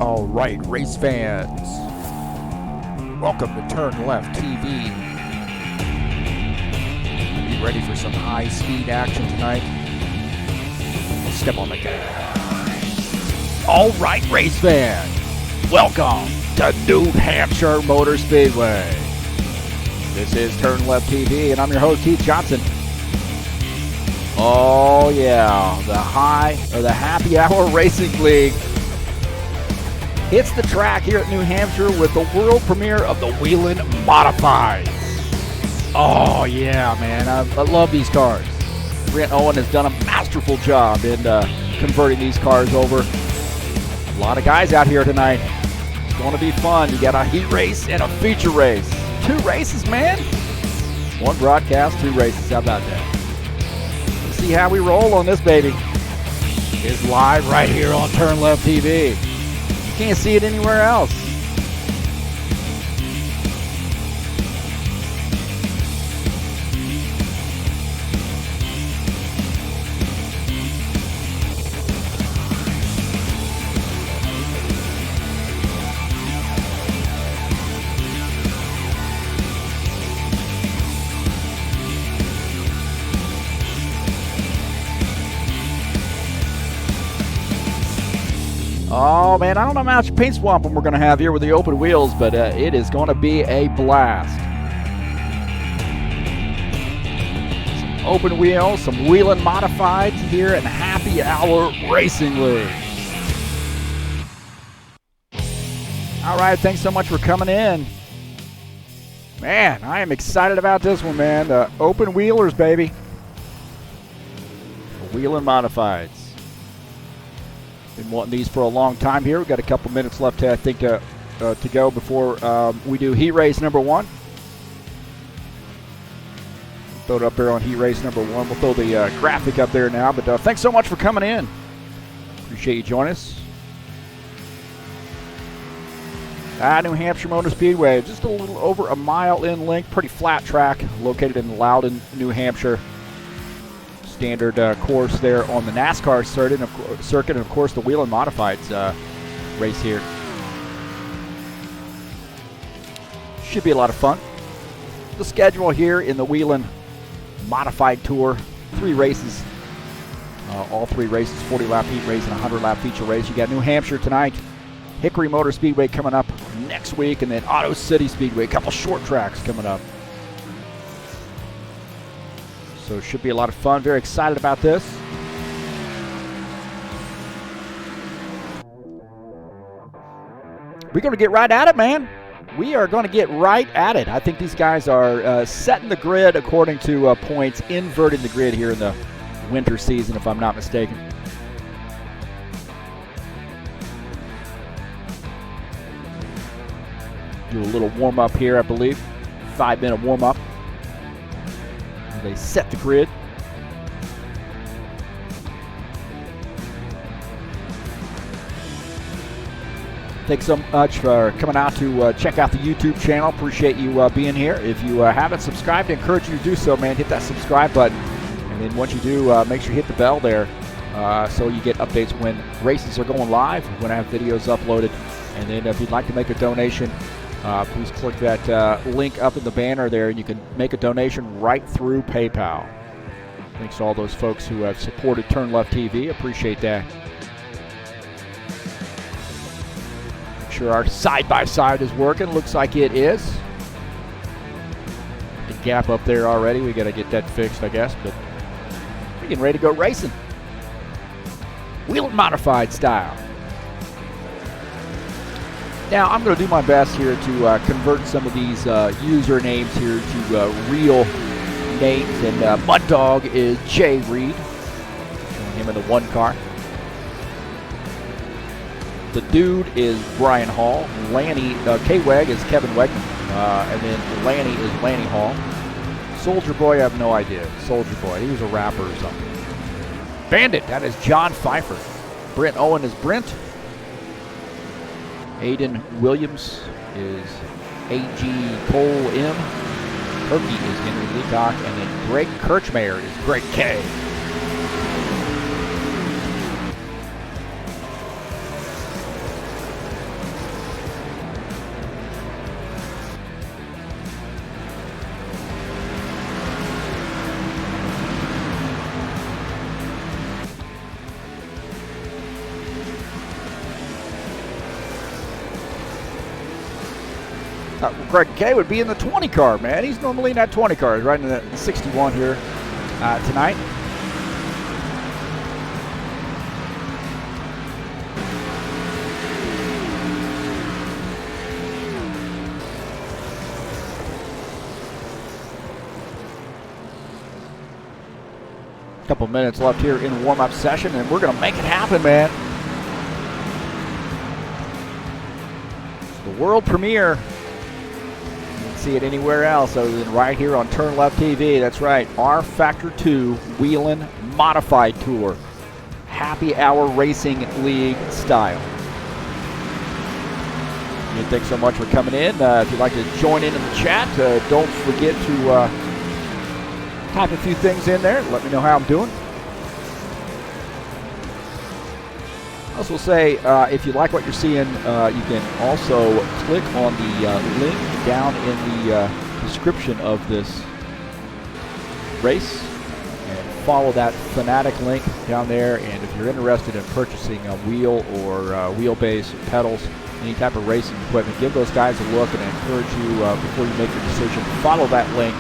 All right, race fans, welcome to TurnLeft TV. Be ready for some high-speed action tonight. Step on the gas. All right, race fans, welcome to New Hampshire Motor Speedway. This is TurnLeft TV, and I'm your host, Heath Johnson. Oh yeah, the Happy Hour Racing League hits the track here at New Hampshire with the world premiere of the Whelen Modified. Oh yeah, man, I love these cars. Brent Owen has done a masterful job in converting these cars over. A lot of guys out here tonight. It's going to be fun. You got a heat race and a feature race. 2 races, man. 1 broadcast, 2 races. How about that? Let's see how we roll on this baby. It's live right here on TurnLeft TV. Can't see it anywhere else. Oh man, I don't know how much paint swamping we're going to have here with the open wheels, but it is going to be a blast. Some open wheels, some Whelen Modifieds here at Happy Hour Racing League. All right, thanks so much for coming in. Man, I am excited about this one, man. The open wheelers, baby. The Whelen Modifieds. Been wanting these for a long time here. We've got a couple minutes left, I think, to go before we do heat race number 1. Throw it up there on heat race number 1. We'll throw the graphic up there now. But thanks so much for coming in. Appreciate you joining us. New Hampshire Motor Speedway, just a little over a mile in length. Pretty flat track located in Loudon, New Hampshire. Standard course there on the NASCAR circuit, and of course the Whelen Modifieds race here. Should be a lot of fun. The schedule here in the Whelen Modified Tour, 3 races, all 3 races, 40-lap heat race and 100-lap feature race. You got New Hampshire tonight, Hickory Motor Speedway coming up next week, and then Auto City Speedway, a couple short tracks coming up. So it should be a lot of fun. Very excited about this. We're going to get right at it, man. We are going to get right at it. I think these guys are setting the grid according to points, inverting the grid here in the winter season, if I'm not mistaken. Do a little warm-up here, I believe. 5-minute warm-up. They set the grid. Thanks so much for coming out to check out the YouTube channel. Appreciate you being here. If you haven't subscribed, I encourage you to do so, man. Hit that subscribe button. And then once you do, make sure you hit the bell there so you get updates when races are going live, when I have videos uploaded. And then if you'd like to make a donation, please click that link up in the banner there, and you can make a donation right through PayPal. Thanks to all those folks who have supported TurnLeft TV. Appreciate that. Make sure our side-by-side is working. Looks like it is. The gap up there already. We got to get that fixed, I guess. But we're getting ready to go racing. Whelen Modified style. Now, I'm going to do my best here to convert some of these usernames here to real names. And Mud Dog is Jay Reed. Showing him in the 1 car. The Dude is Brian Hall. Lanny, K-Weg is Kevin Wegman. And then Lanny is Lanny Hall. Soldier Boy, I have no idea. Soldier Boy, he was a rapper or something. Bandit, that is John Pfeiffer. Brent Owen is Brent. Aiden Williams is A.G. Cole M. Turkey is Henry Leacock. And then Greg Kirchberg is Greg K. Greg K would be in the 20 car, man. He's normally in that 20 car. He's riding in the 61 here tonight. Couple minutes left here in warm-up session, and we're going to make it happen, man. The world premiere. You can see it anywhere else other than right here on TurnLeft TV. That's right, rFactor 2 Whelen Modified Tour. Happy Hour Racing League style. Again, thanks so much for coming in. If you'd like to join in the chat, don't forget to type a few things in there. Let me know how I'm doing. I also say, if you like what you're seeing, you can also click on the link down in the description of this race and follow that Fanatic link down there. And if you're interested in purchasing a wheel or wheelbase, pedals, any type of racing equipment, give those guys a look, and I encourage you, before you make your decision, follow that link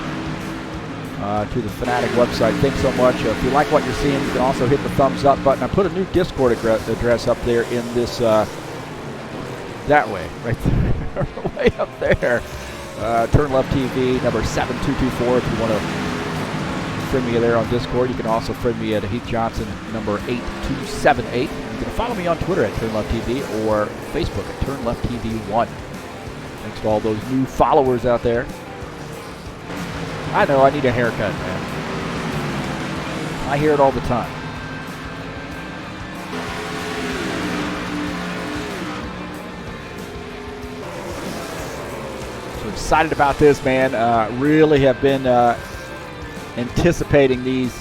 to the Fanatic website. Thanks so much. If you like what you're seeing, you can also hit the thumbs up button. I put a new Discord address up there in this, that way, right there, way up there. TurnLeft TV, number 7224. If you want to friend me there on Discord, you can also friend me at Heath Johnson, number 8278. You can follow me on Twitter at TurnLeft TV or Facebook at TurnLeft TV1. Thanks to all those new followers out there. I know, I need a haircut, man. I hear it all the time. So excited about this, man. Really have been anticipating these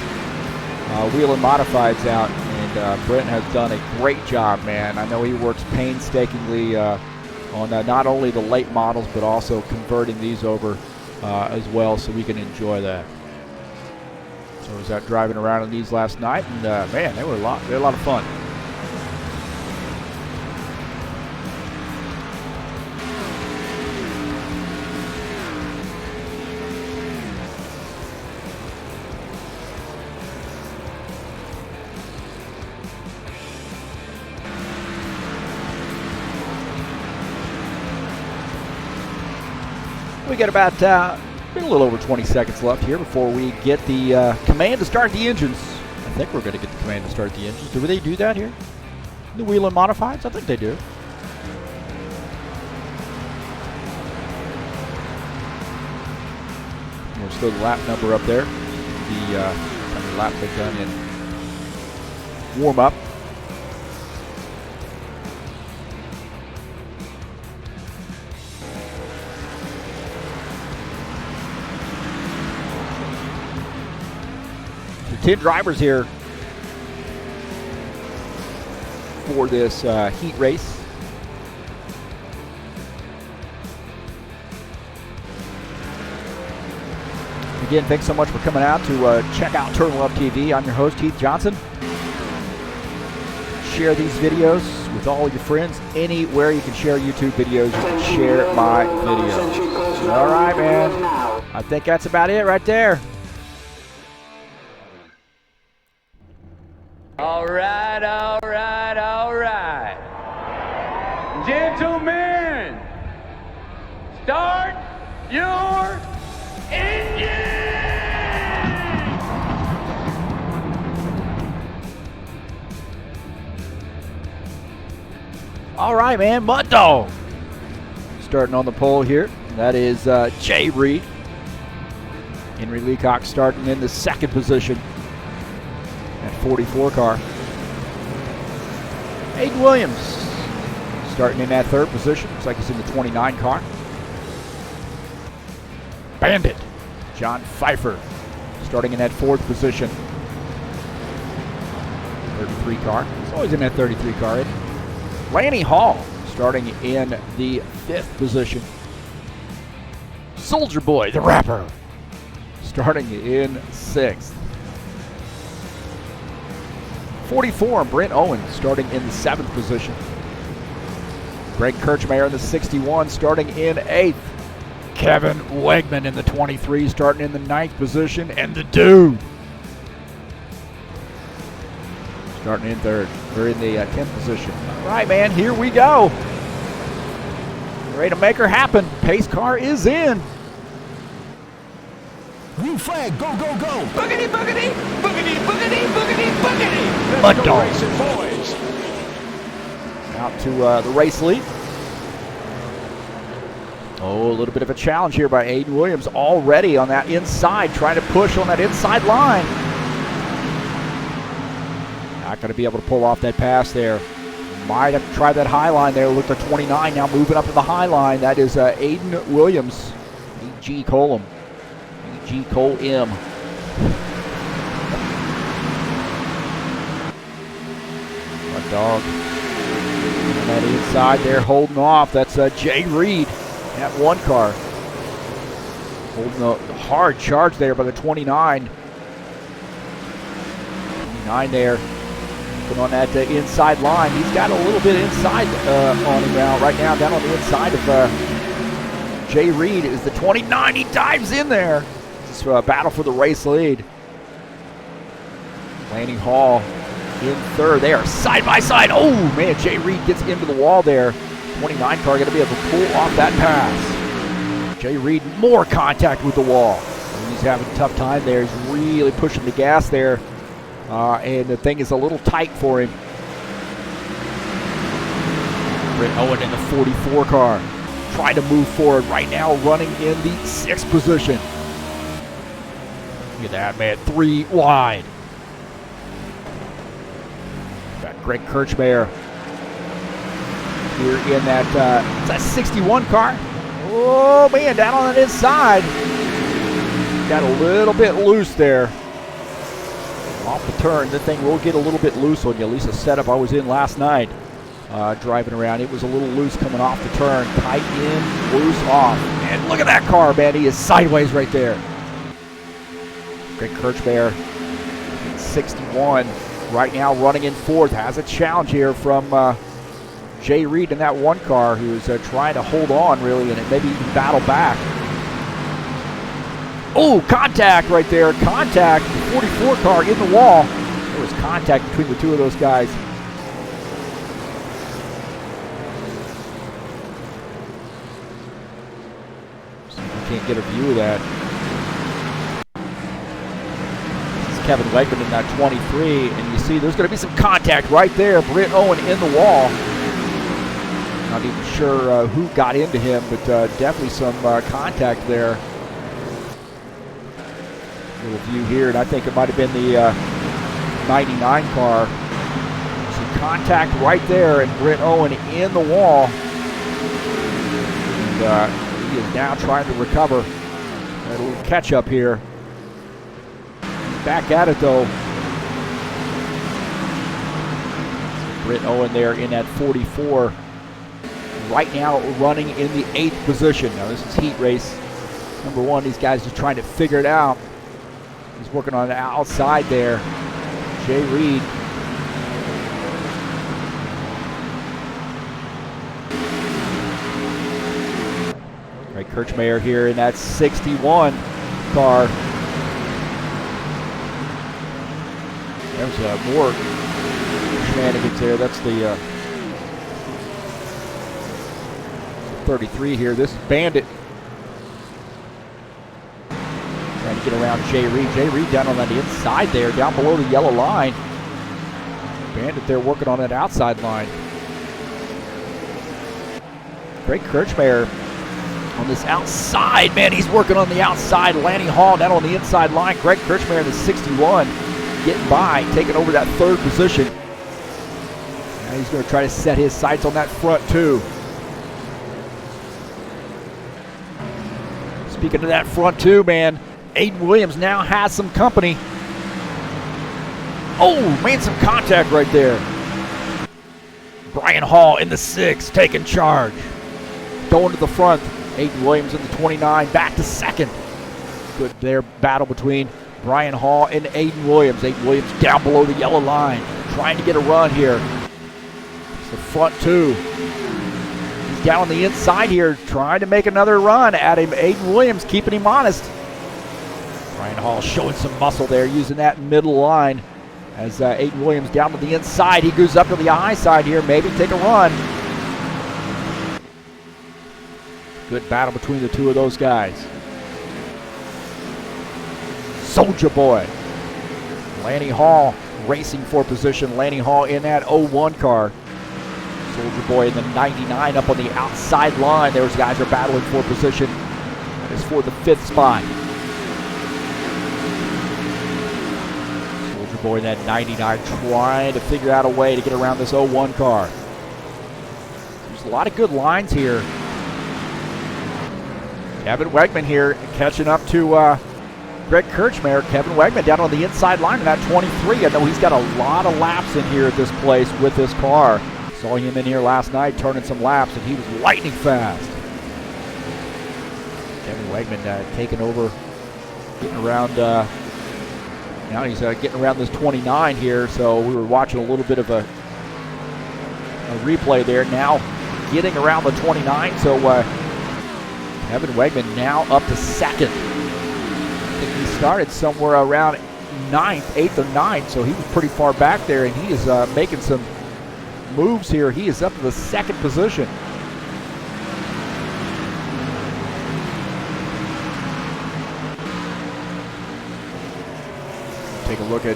Whelen Modifieds out, and Brent has done a great job, man. I know he works painstakingly on not only the late models, but also converting these over as well, so we can enjoy that. So I was out driving around in these last night, and man, they were a lot of fun. We got about a little over 20 seconds left here before we get the command to start the engines. I think we're going to get the command to start the engines. Do they do that here? The Whelen Modifieds? I think they do. We'll still the lap number up there. The how many laps they've done in warm-up. So 10 drivers here for this heat race. Again, thanks so much for coming out to check out TurnLeft TV. I'm your host, Heath Johnson. Share these videos with all your friends. Anywhere you can share YouTube videos, you can share my videos. All right, man. I think that's about it right there. All right, all right, all right. Gentlemen, start your engine! All right, man. Mud Dog starting on the pole here. That is Jay Reed. Henry Leacock starting in the second position at 44 car. Aiden Williams starting in that third position. Looks like he's in the 29 car. Bandit John Pfeiffer starting in that fourth position. 33 car. He's always in that 33 car. Lanny Hall starting in the fifth position. Soldier Boy, the rapper, starting in sixth. 44, Brent Owen starting in the seventh position. Greg Kirchberg in the 61 starting in eighth. Kevin Wegman in the 23, starting in the 9th position, and the dude starting in 3rd, or in the 10th position. All right, man, here we go. Ready to make her happen. Pace car is in. Green flag, go, go, go. Boogity, boogity, boogity, boogity, boogity, boogity. Mud Let's go dog. racing, boys. Out to the race lead. Oh, a little bit of a challenge here by Aiden Williams already on that inside, trying to push on that inside line. Not going to be able to pull off that pass there. Might have to try that high line there. Look at 29 now moving up to the high line. That is Aiden Williams, E.G. Colum. E.G. Cole M. Hot dog. And that inside there holding off. That's Jay Reed. That one car. Holding a hard charge there by the 29. 29 there. Put on that inside line. He's got a little bit inside on him now. Right now, down on the inside of Jay Reed is the 29. He dives in there. It's a battle for the race lead. Lanning Hall in 3rd. They are side by side. Oh, man, Jay Reed gets into the wall there. 29 car going to be able to pull off that pass. Jay Reed, more contact with the wall. He's having a tough time there. He's really pushing the gas there. And the thing is a little tight for him. Britt Owen in the 44 car. Trying to move forward right now, running in the 6th position. Look at that, man. 3 wide. Got Greg Kirchberg here in that, it's that 61 car. Oh, man, down on that inside. Got a little bit loose there. Off the turn, the thing will get a little bit loose on you. At least the setup I was in last night, driving around, it was a little loose coming off the turn. Tight in, loose off. And look at that car, man. He is sideways right there. Greg Kirchberg, 61, right now running in 4th. Has a challenge here from Jay Reed in that one car, who's trying to hold on, really, and maybe even battle back. Oh, contact right there. Contact. The 44 car in the wall. There was contact between the two of those guys. So you can't get a view of that. This is Kevin Wegman in that 23. And you see there's going to be some contact right there. Britt Owen in the wall. Not even sure who got into him, but definitely some contact there. Little view here, and I think it might have been the 99 car. Some contact right there, and Britt Owen in the wall. And he is now trying to recover. A little catch up here. Back at it though. Britt Owen there in that 44. Right now running in the 8th position. Now this is heat race number 1. These guys are trying to figure it out. He's working on the outside there. Jay Reed. Right, Kirchberg here in that 61 car. There's more shenanigans there. That's the 33 here. This is Bandit. Trying to get around Jay Reed. Jay Reed down on that inside there, down below the yellow line. Bandit there working on that outside line. Greg Kirchberg on this outside. Man, he's working on the outside. Lanning Hall down on the inside line. Greg Kirchberg in the 61 getting by, taking over that 3rd position. Now he's going to try to set his sights on that front too. Speaking of that front too, man, Aiden Williams now has some company. Oh, man, some contact right there. Brian Hall in the 6, taking charge. Going to the front. Aiden Williams in the 29, back to 2nd. Good there, battle between Brian Hall and Aiden Williams. Aiden Williams down below the yellow line, trying to get a run here. It's the front 2. He's down on the inside here, trying to make another run at him. Aiden Williams keeping him honest. Brian Hall showing some muscle there, using that middle line. As Aiden Williams down to the inside, he goes up to the high side here, maybe take a run. Good battle between the two of those guys. Soldier Boy. Lanny Hall racing for position. Lanny Hall in that 01 car. Soldier Boy in the 99 up on the outside line. Those guys are battling for position. That is for the 5th spot. Soldier Boy in that 99 trying to figure out a way to get around this 01 car. There's a lot of good lines here. Kevin Wegman here catching up to Greg Kirchberg. Kevin Wegman down on the inside line in that 23. I know he's got a lot of laps in here at this place with this car. Saw him in here last night turning some laps, and he was lightning fast. Kevin Wegman taking over, getting around. Now he's getting around this 29 here, so we were watching a little bit of a replay there. Now getting around the 29, so Kevin Wegman now up to 2nd. I think he started somewhere around 9th, 8th or 9th, so he was pretty far back there, and he is making some moves here. He is up to the 2nd position. Take a look at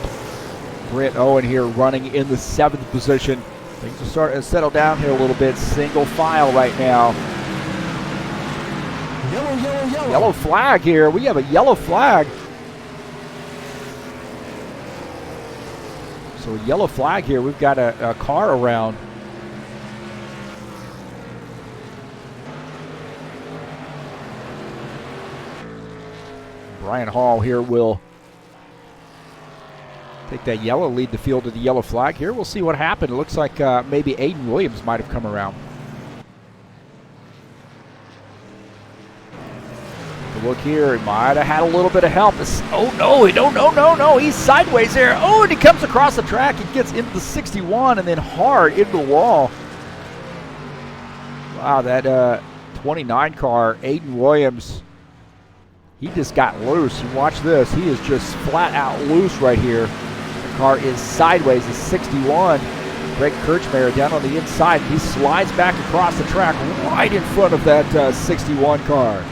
Brent Owen here running in the 7th position. Things are starting to settle down here a little bit. Single file right now. Yellow, yellow, yellow. Yellow flag here. We have a yellow flag. So a yellow flag here. We've got a car around. Brian Hall here will take that yellow, lead the field to the yellow flag here. We'll see what happened. It looks like maybe Aiden Williams might have come around. Look here, he might have had a little bit of help. Oh no, he's sideways there. Oh, and he comes across the track. He gets into the 61 and then hard into the wall. Wow, that 29 car, Aiden Williams, he just got loose. You watch this. He is just flat out loose right here. The car is sideways, the 61. Greg Kirchberg down on the inside. He slides back across the track right in front of that 61 car.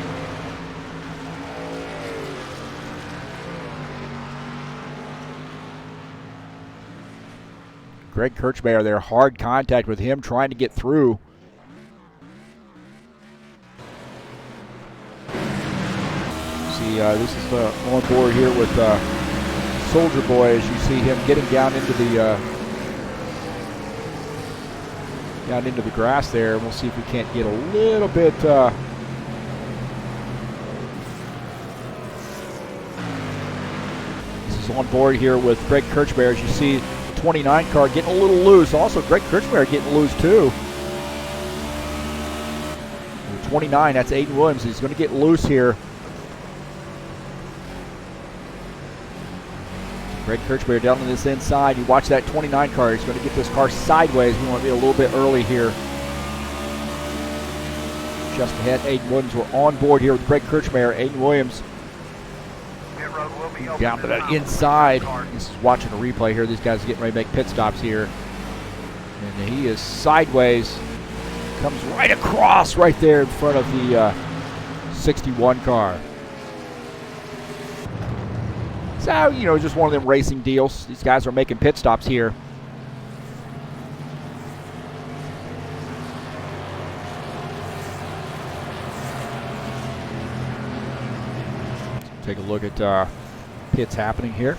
Greg Kirchberg there, hard contact with him, trying to get through. See, this is on board here with Soldier Boy as you see him getting down into the grass there. We'll see if we can't get a little bit. This is on board here with Greg Kirchberg as you see. 29 car getting a little loose. Also, Greg Kirchberg getting loose too. 29, that's Aiden Williams. He's going to get loose here. Greg Kirchberg down on this inside. You watch that 29 car. He's going to get this car sideways. We want to be a little bit early here. Just ahead, Aiden Williams. We're on board here with Greg Kirchberg. Aiden Williams down to that inside. This is watching a replay here. These guys are getting ready to make pit stops here. And he is sideways. Comes right across right there in front of the 61 car. So, you know, just one of them racing deals. These guys are making pit stops here. Take a look at pits happening here.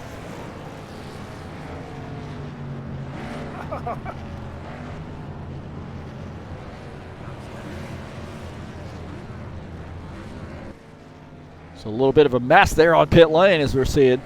So a little bit of a mess there on pit lane as we're seeing.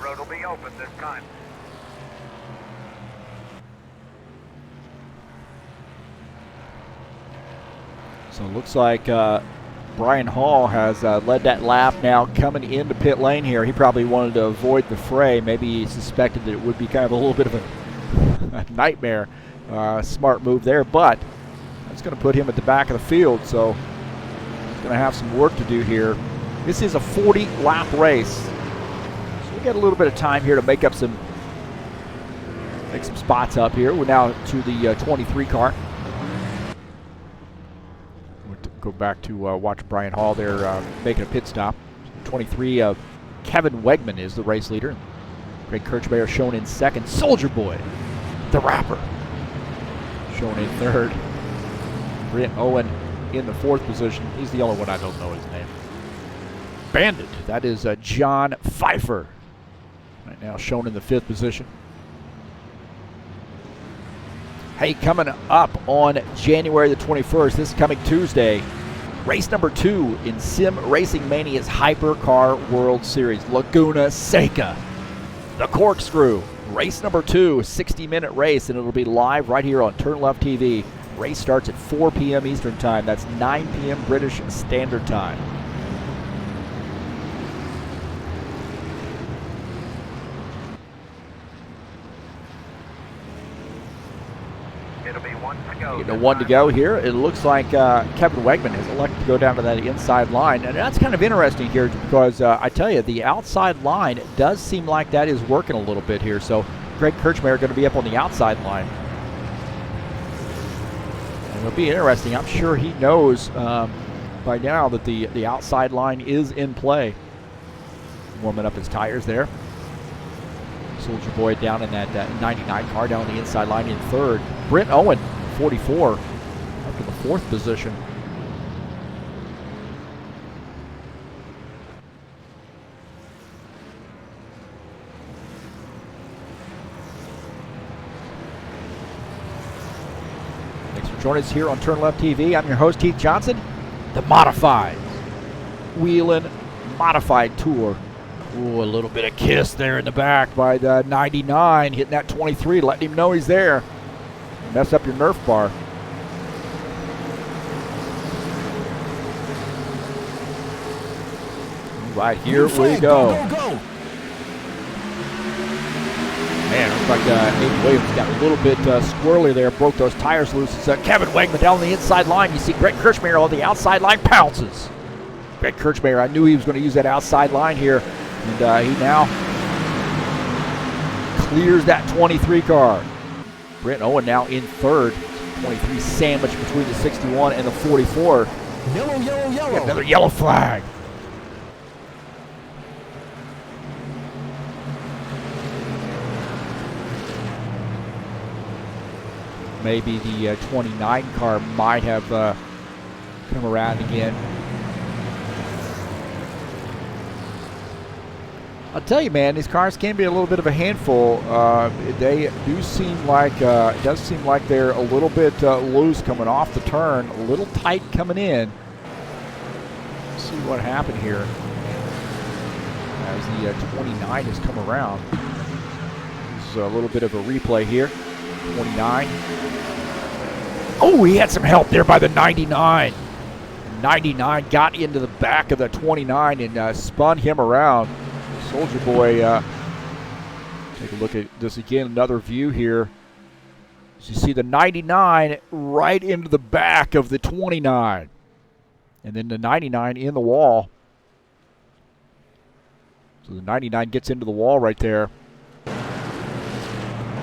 road will be open this time. So it looks like Brian Hall has led that lap now coming into pit lane here. He probably wanted to avoid the fray. Maybe he suspected that it would be kind of a little bit of a nightmare. Smart move there, but that's going to put him at the back of the field, so he's going to have some work to do here. This is a 40-lap race, so we got a little bit of time here to make some spots up here. We're now to the 23 car. We'll go back to watch Brian Hall there making a pit stop. 23, Kevin Wegman is the race leader. Greg Kirchberg shown in second. Soldier Boy, the rapper, shown in third. Brent Owen in the fourth position. He's the only one I don't know his name. Bandit, that is John Pfeiffer, right now shown in the fifth position. Hey, coming up on January the 21st, this coming Tuesday, race number 2 in Sim Racing Mania's Hypercar World Series, Laguna Seca. The Corkscrew, race number 2, 60-minute race, and it'll be live right here on TurnLeft TV. Race starts at 4 p.m. Eastern Time. That's 9 p.m. British Standard Time. It'll be one to go. Getting a one to go here. It looks like Kevin Wegman has elected to go down to that inside line. And that's kind of interesting here because I tell you, the outside line does seem like that is working a little bit here. So Greg Kirchberg going to be up on the outside line. It'll be interesting. I'm sure he knows by now that the outside line is in play. Warming up his tires there. Soldier Boy down in that 99 car down the inside line in third. Brent Owen, 44, up to the fourth position. Join us here on TurnLeft TV. I'm your host, Heath Johnson. The Modifieds. Whelen Modified Tour. Ooh, a little bit of kiss there in the back by the 99, hitting that 23, letting him know he's there. Mess up your Nerf bar. Right, here we go. Man, it looks like Nate Williams got a little bit squirrely there, broke those tires loose. It's Kevin Wegman down the inside line. You see Greg Kirchberg on the outside line, pounces. Greg Kirchberg, I knew he was going to use that outside line here, and he now clears that 23 car. Brent Owen now in third. 23 sandwiched between the 61 and the 44. Yellow, yellow, yellow. Got another yellow flag. Maybe the 29 car might have come around again. I'll tell you, man, these cars can be a little bit of a handful. They do seem like it does seem like they're a little bit loose coming off the turn, a little tight coming in. Let's see what happened here as the 29 has come around. This is a little bit of a replay here. 29. Oh, he had some help there by the 99. 99 got into the back of the 29 and spun him around. Soldier Boy, take a look at this again, another view here. As you see the 99 right into the back of the 29. And then the 99 in the wall. So the 99 gets into the wall right there.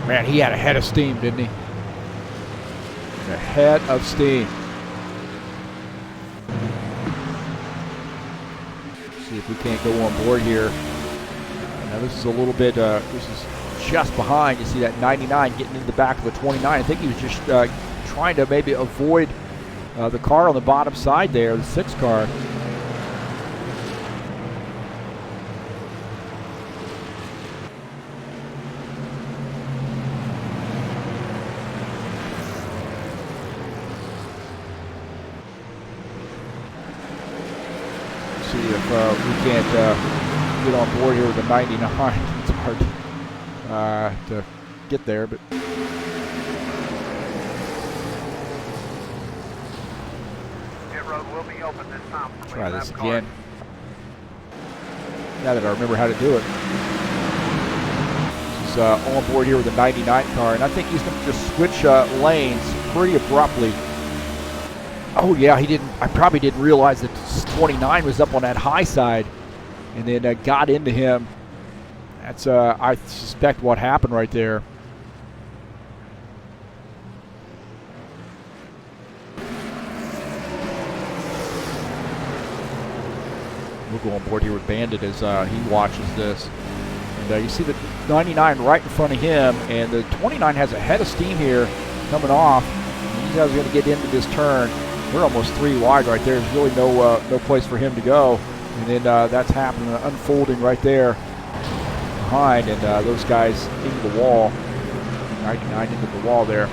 Man, he had a head of steam, didn't he? A head of steam. See if we can't go on board here. Now this is a little bit, this is just behind. You see that 99 getting into the back of the 29. I think he was just trying to maybe avoid the car on the bottom side there, the 6 car. See if we can't get on board here with the 99. It's hard to get there, but Pit road will be open this time. try this again. Now that I remember how to do it. He's on board here with the 99 car, and I think he's going to just switch lanes pretty abruptly. Oh yeah, he didn't. I probably didn't realize that 29 was up on that high side, and then got into him. That's I suspect what happened right there. We'll go on board here with Bandit as he watches this. And you see the 99 right in front of him, and the 29 has a head of steam here coming off. He's going to get into this turn. We're almost 3 wide right there. There's really no place for him to go. And then that's happening, unfolding right there behind, and those guys into the wall. 99 into the wall there.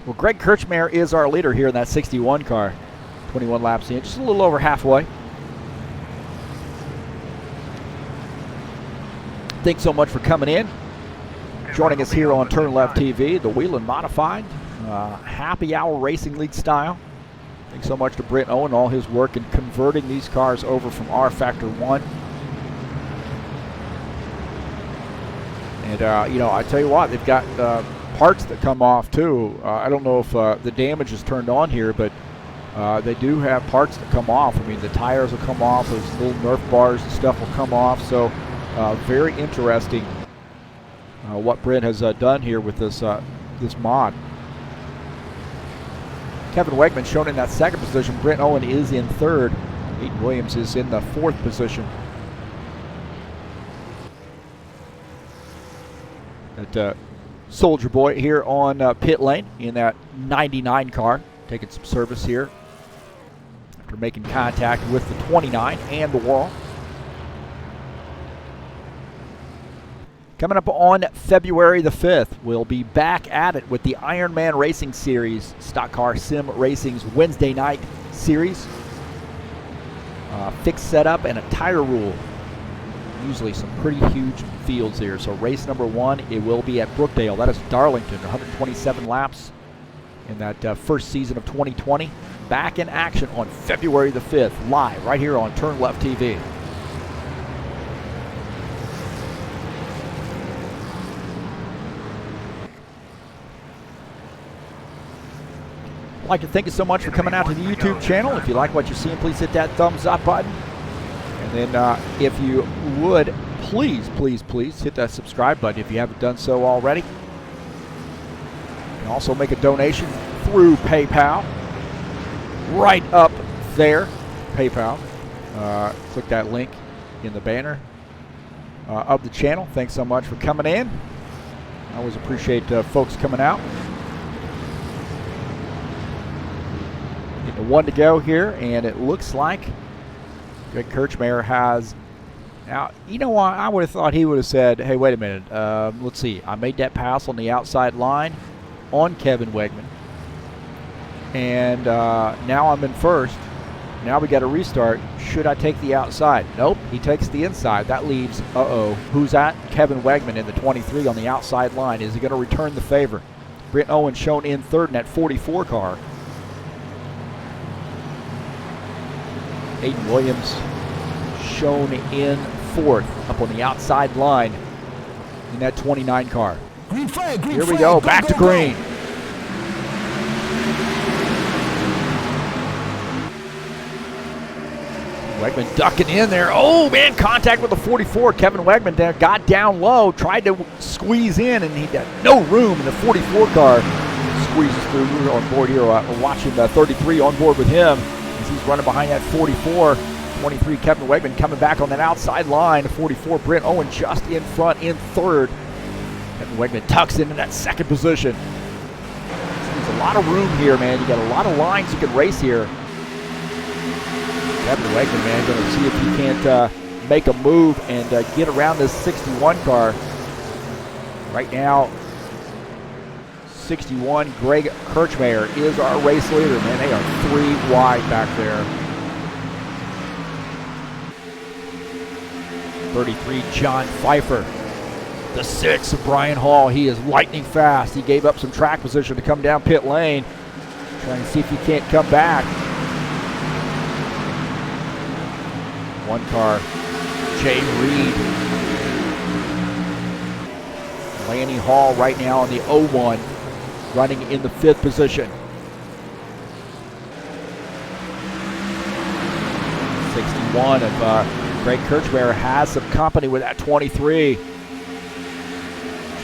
Well, Greg Kirchberg is our leader here in that 61 car. 21 laps in, just a little over halfway. Thanks so much for coming in. Joining us here on TurnLeft TV, the Whelen Modified Happy Hour Racing League style. Thanks so much to Brent Owen and all his work in converting these cars over from rFactor 1. And, I tell you what, they've got parts that come off, too. I don't know if the damage is turned on here, but they do have parts that come off. I mean, the tires will come off. Those little Nerf bars and stuff will come off. So, very interesting what Brent has done here with this this mod. Kevin Wegman shown in that second position. Brent Owen is in third. Aiden Williams is in the fourth position. That Soldier Boy here on pit lane in that 99 car, taking some service here after making contact with the 29 and the wall. Coming up on February the 5th, we'll be back at it with the Ironman Racing Series, Stock Car Sim Racing's Wednesday night series. Fixed setup and a tire rule. Usually some pretty huge fields here. So race number 1, it will be at Brookdale. That is Darlington, 127 laps in that first season of 2020. Back in action on February the 5th, live right here on TurnLeft TV. I'd like to thank you so much for coming out to the YouTube channel. If you like what you're seeing, please hit that thumbs up button. And then if you would, please hit that subscribe button if you haven't done so already. You can also make a donation through PayPal. Right up there, PayPal. Click that link in the banner of the channel. Thanks so much for coming in. I always appreciate folks coming out. Getting one to go here, and it looks like Greg Kirchberg has. Now, you know what? I would have thought he would have said, hey, wait a minute. Let's see. I made that pass on the outside line on Kevin Wegman. And now I'm in first. Now we got to restart. Should I take the outside? Nope. He takes the inside. That leaves, who's that? Kevin Wegman in the 23 on the outside line. Is he going to return the favor? Brent Owen shown in third in that 44 car. Aiden Williams shown in fourth up on the outside line in that 29 car. Green flag, Here we go, back to green. Wegman ducking in there. Oh, man, contact with the 44. Kevin Wegman there got down low, tried to squeeze in, and he had no room in the 44 car. Squeezes through. We're on board here. We're watching the 33 on board with him. He's running behind that 44. 23, Kevin Wegman coming back on that outside line. 44, Brent Owen just in front in third. Kevin Wegman tucks into that second position. There's a lot of room here, man. You got a lot of lines you can race here. Kevin Wegman, man, going to see if he can't make a move and get around this 61 car. Right now, 61, Greg Kirchberg is our race leader, man. They are 3 wide back there. 33, John Pfeiffer. The 6 of Brian Hall. He is lightning fast. He gave up some track position to come down pit lane. Trying to see if he can't come back. One car, Jay Reed. Lanny Hall right now in the 01, running in the 5th position. 61 of Greg Kirchberg has some company with that 23.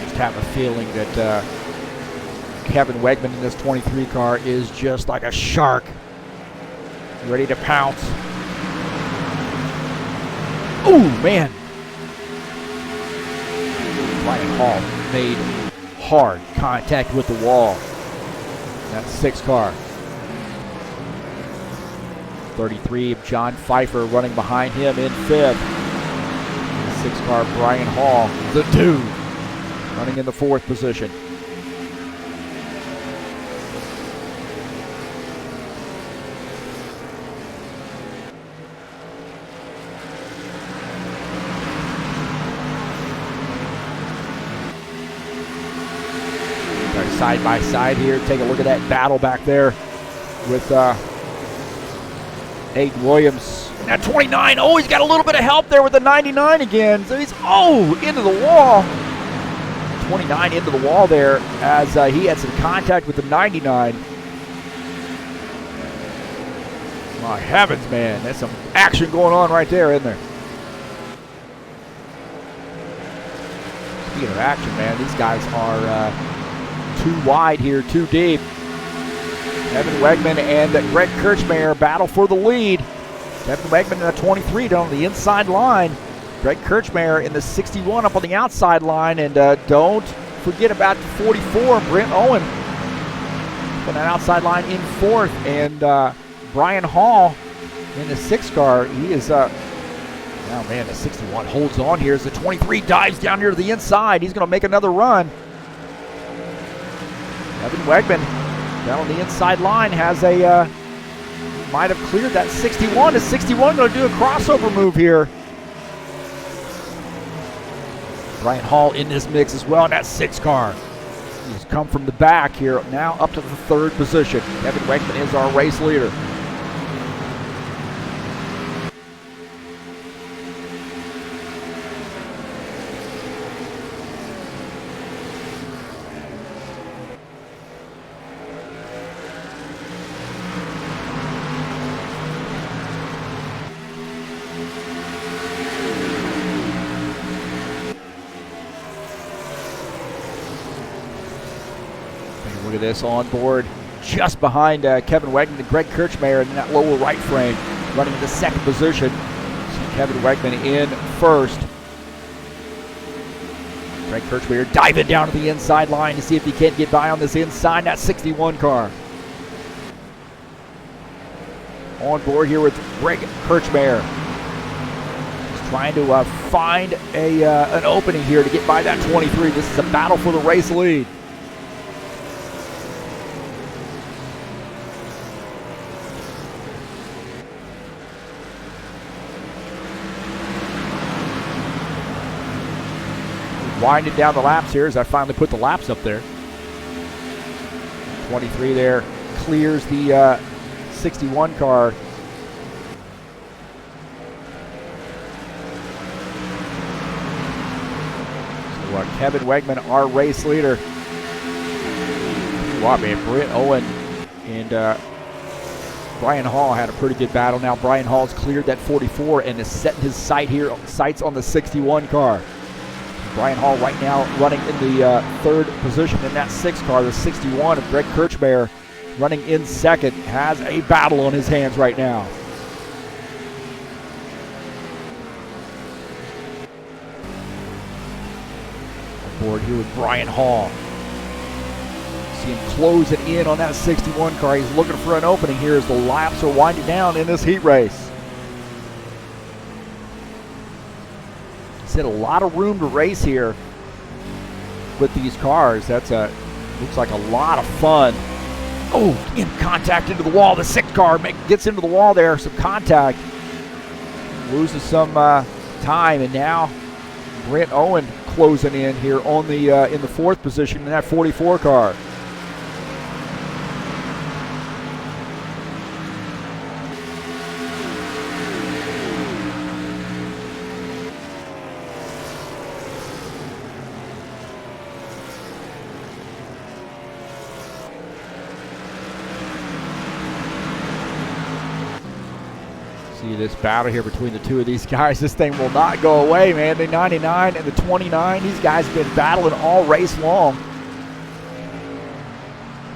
Just have a feeling that Kevin Wegman in this 23 car is just like a shark, ready to pounce. Ooh, man. Brian Hall made hard contact with the wall. That's 6 car. 33 of John Pfeiffer running behind him in 5th. 6 car Brian Hall, the dude, running in the 4th position. Side by side here. Take a look at that battle back there with Aiden Williams. And that 29, oh, he's got a little bit of help there with the 99 again. So he's, into the wall. 29 into the wall there as he had some contact with the 99. My heavens, man. There's some action going on right there, isn't there? Speaking of action, man, these guys are too wide here, too deep. Kevin Wegman and Greg Kirchberg battle for the lead. Kevin Wegman in the 23 down on the inside line. Greg Kirchberg in the 61 up on the outside line. And don't forget about the 44, Brent Owen on that outside line in 4th. And Brian Hall in the 6 car. He is, oh man, the 61 holds on here as the 23 dives down here to the inside. He's going to make another run. Kevin Wegman down on the inside line has might have cleared that 61. Is 61 going to do a crossover move here? Brian Hall in this mix as well in that 6 car. He's come from the back here, now up to the 3rd position. Kevin Wegman is our race leader. Look at this on board, just behind Kevin Wegman and Greg Kirchberg in that lower right frame, running in the 2nd position. See Kevin Wegman in 1st. Greg Kirchberg diving down to the inside line to see if he can't get by on this inside, that 61 car. On board here with Greg Kirchberg. He's trying to find an opening here to get by that 23. This is a battle for the race lead. Winding down the laps here as I finally put the laps up there. 23 there clears the 61 car. So Kevin Wegman, our race leader. Wow, man, Brent Owen and Brian Hall had a pretty good battle. Now Brian Hall's cleared that 44 and is setting his sights on the 61 car. Brian Hall right now running in the 3rd position in that 6 car. The 61 of Greg Kirchberg running in 2nd has a battle on his hands right now. On board here with Brian Hall. See him closing in on that 61 car. He's looking for an opening here as the laps are winding down in this heat race. A lot of room to race here with these cars. That's looks like a lot of fun. Oh, in contact into the wall. The 6 car gets into the wall there. Some contact. Loses some time, and now Brent Owen closing in here on the in the 4th position in that 44 car. See this battle here between the two of these guys. This thing will not go away, man. The 99 and the 29. These guys have been battling all race long.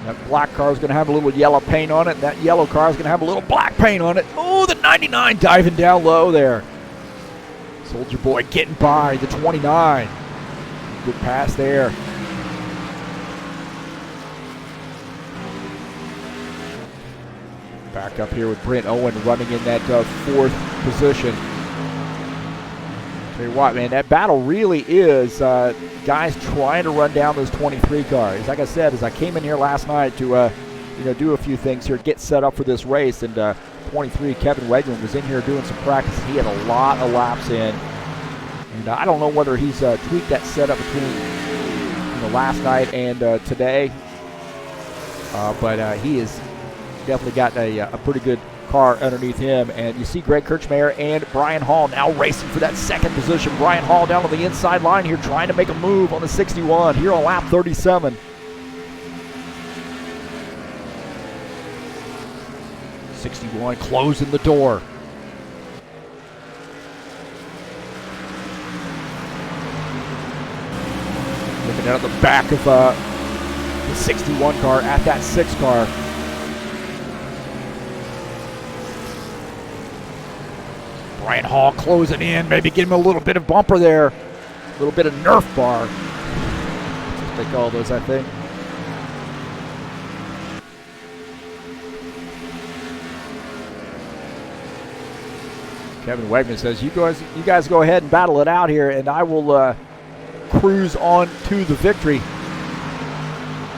That black car is going to have a little yellow paint on it. That yellow car is going to have a little black paint on it. Oh, the 99 diving down low there. Soldier Boy getting by the 29. Good pass there. Back up here with Brent Owen running in that 4th position. Tell you what, man, that battle really is guys trying to run down those 23 cars. Like I said, as I came in here last night to do a few things here, get set up for this race, and 23 Kevin Wegman was in here doing some practice. He had a lot of laps in, and I don't know whether he's tweaked that setup between last night and today, but he is definitely got a pretty good car underneath him. And you see Greg Kirchberg and Brian Hall now racing for that 2nd position. Brian Hall down on the inside line here trying to make a move on the 61 here on lap 37. '61 closing the door. Looking out the back of the 61 car at that 6 car. Brian Hall closing in, maybe give him a little bit of bumper there. A little bit of Nerf bar. That's what they call those, I think. Kevin Wegman says, you guys go ahead and battle it out here, and I will cruise on to the victory.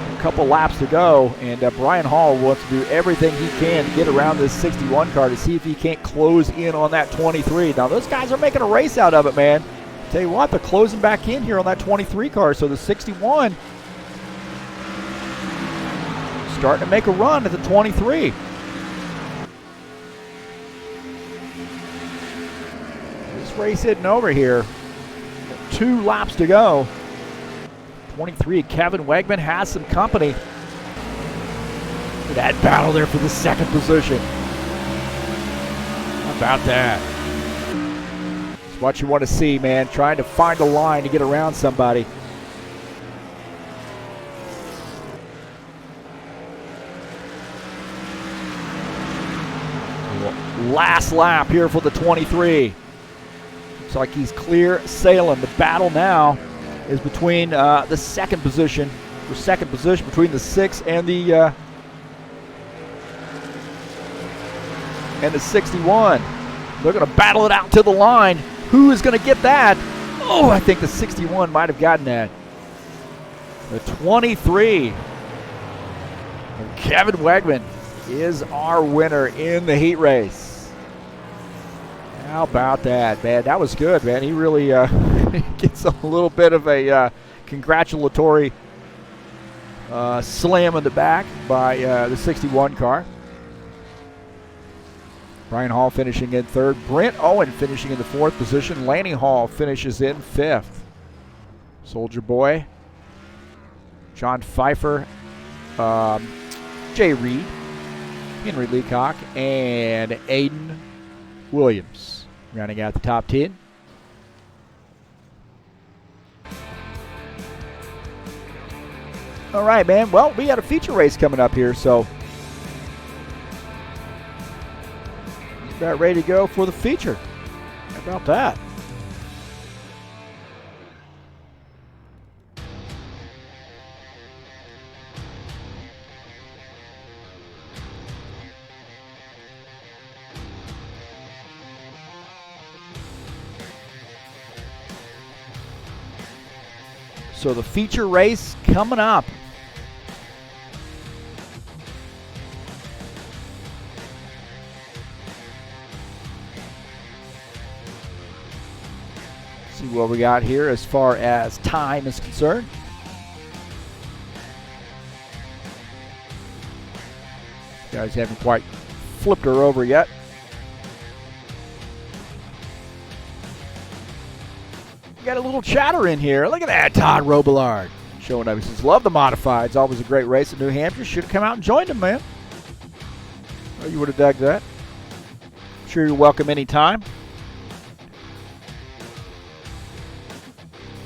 A couple laps to go, and Brian Hall wants to do everything he can to get around this 61 car to see if he can't close in on that 23. Now, those guys are making a race out of it, man. Tell you what, they're closing back in here on that 23 car, so the 61 starting to make a run at the 23. This race isn't over here. 2 laps to go. 23, Kevin Wegman has some company. That battle there for the 2nd position. How about that? It's what you want to see, man. Trying to find a line to get around somebody. Last lap here for the 23. Looks like he's clear sailing. The battle now is between the 2nd position, between the 6 and the 61. They're going to battle it out to the line. Who is going to get that? Oh, I think the 61 might have gotten that. The 23. And Kevin Wegman is our winner in the heat race. How about that, man? That was good, man. He really gets a little bit of a congratulatory slam in the back by the 61 car. Brian Hall finishing in 3rd. Brent Owen finishing in the 4th position. Lanny Hall finishes in 5th. Soldier Boy, John Pfeiffer, Jay Reed, Henry Leacock, and Aiden Williams rounding out the top 10. All right, man. Well, we got a feature race coming up here, so about ready to go for the feature. How about that? So the feature race coming up. See what we got here as far as time is concerned. Guys haven't quite flipped her over yet. We got a little chatter in here. Look at that, Todd Robillard showing up. He says, love the modifieds. Always a great race in New Hampshire. Should have come out and joined him, man. Oh, you would have dug that. I'm sure you're welcome anytime.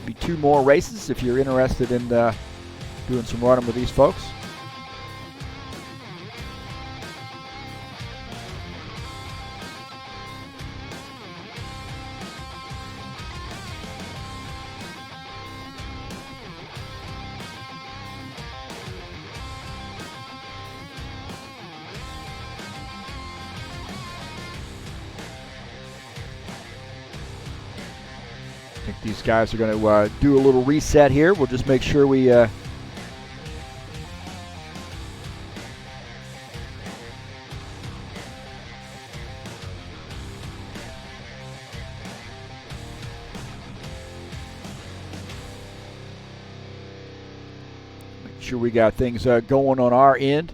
Be 2 more races if you're interested in doing some running with these folks. I think these guys are going to do a little reset here. We'll just make sure we make sure we got things going on our end.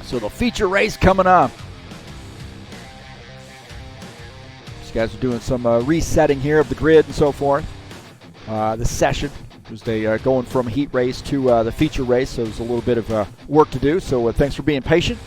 So the feature race coming up. These guys are doing some resetting here of the grid and so forth. The session, because they are going from heat race to the feature race, so there's a little bit of work to do. So thanks for being patient.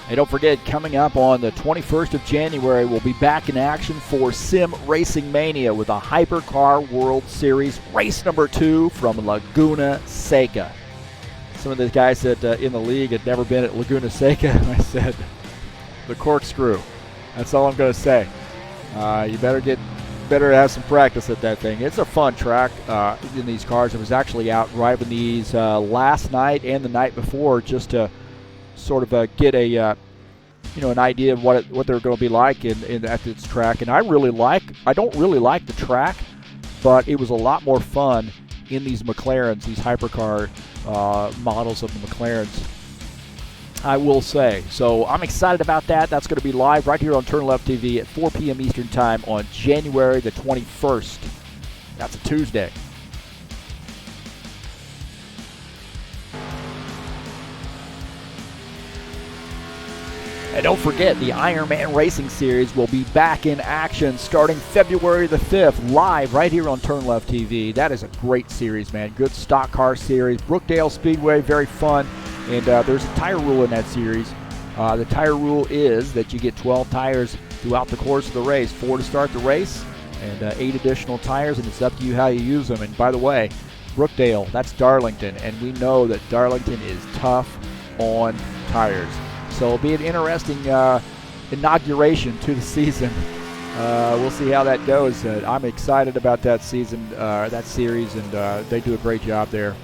Hey, don't forget, coming up on the 21st of January, we'll be back in action for Sim Racing Mania with a Hypercar World Series race number 2 from Laguna Seca. Some of the guys that in the league had never been at Laguna Seca, I said, the corkscrew. That's all I'm going to say. You better have some practice at that thing. It's a fun track in these cars. I was actually out driving these last night and the night before just to sort of get a an idea of what they're going to be like at this track. And I don't really like the track, but it was a lot more fun in these McLarens, these hypercar models of the McLarens, I will say. So I'm excited about that. That's going to be live right here on TurnLeft TV at 4 p.m. Eastern Time on January the 21st. That's a Tuesday. And don't forget, the Ironman Racing Series will be back in action starting February the 5th, live right here on TurnLeft TV. That is a great series, man. Good stock car series. Brookdale Speedway, very fun. And there's a tire rule in that series. The tire rule is that you get 12 tires throughout the course of the race, 4 to start the race, and 8 additional tires, and it's up to you how you use them. And by the way, Brookdale, that's Darlington, and we know that Darlington is tough on tires. So it'll be an interesting inauguration to the season. We'll see how that goes. I'm excited about that season, that series, and they do a great job there.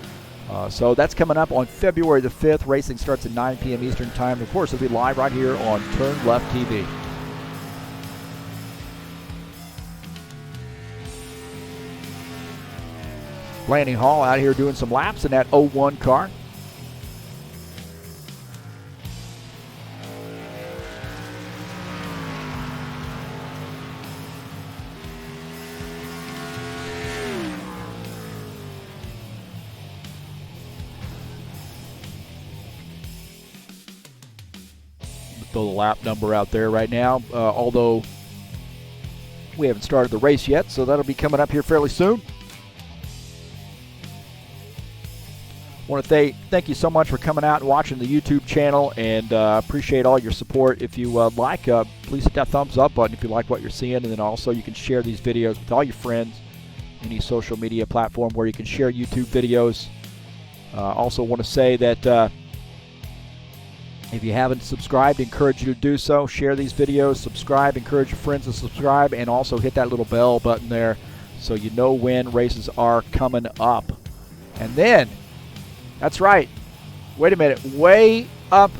So that's coming up on February the 5th. Racing starts at 9 p.m. Eastern Time. Of course, it'll be live right here on TurnLeft TV. Lanning Hall out here doing some laps in that 01 car. throw the lap number out there right now, although we haven't started the race yet, so that'll be coming up here fairly soon. I want to thank you so much for coming out and watching the YouTube channel, and appreciate all your support. If you please hit that thumbs up button if you like what you're seeing, and then also you can share these videos with all your friends, any social media platform where you can share YouTube videos. Also want to say that if you haven't subscribed, I encourage you to do so. Share these videos, subscribe, encourage your friends to subscribe, and also hit that little bell button there so you know when races are coming up. And then, that's right, wait a minute, way up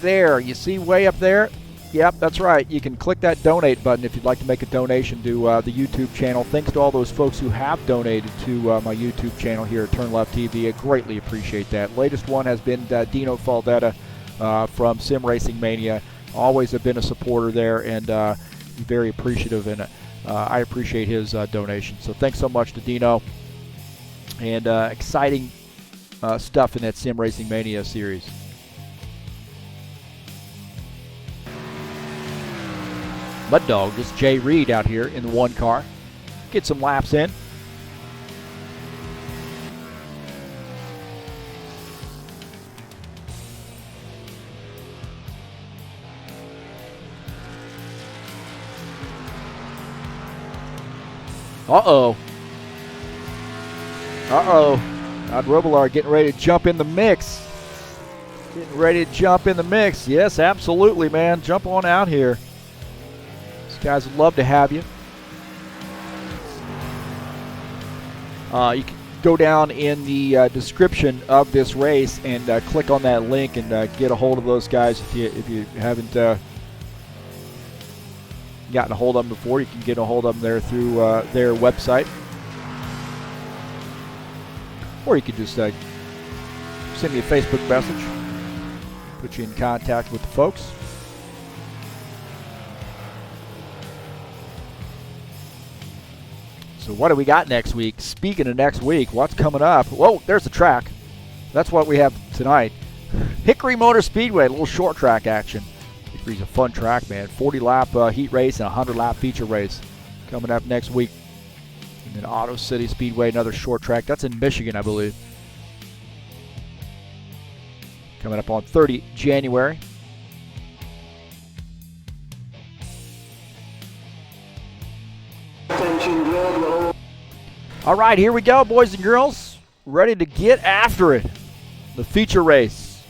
there, you see way up there? Yep, that's right, you can click that donate button if you'd like to make a donation to the YouTube channel. Thanks to all those folks who have donated to my YouTube channel here at TurnLeft TV. I greatly appreciate that. Latest one has been Dino Faldetta from Sim Racing Mania. Always have been a supporter there, and very appreciative, and I appreciate his donation. So thanks so much to Dino, and exciting stuff in that Sim Racing Mania series. Mud Dog, this is Jay Reed out here in the one car. Get some laps in. Uh-oh. Uh-oh. Todd Robillard getting ready to jump in the mix. Getting ready to jump in the mix. Yes, absolutely, man. Jump on out here. These guys would love to have you. You can go down in the description of this race and click on that link and get a hold of those guys. If you haven't gotten a hold of them before, you can get a hold of them there through their website. Or you could just send me a Facebook message, put you in contact with the folks. So what do we got next week? Speaking of next week, what's coming up? Whoa, there's the track. That's what we have tonight. Hickory Motor Speedway, a little short track action. Hickory's a fun track, man. 40-lap heat race and a 100-lap feature race coming up next week. And then Auto City Speedway, another short track. That's in Michigan, I believe. Coming up on 30 January. All right, here we go, boys and girls. Ready to get after it. The feature race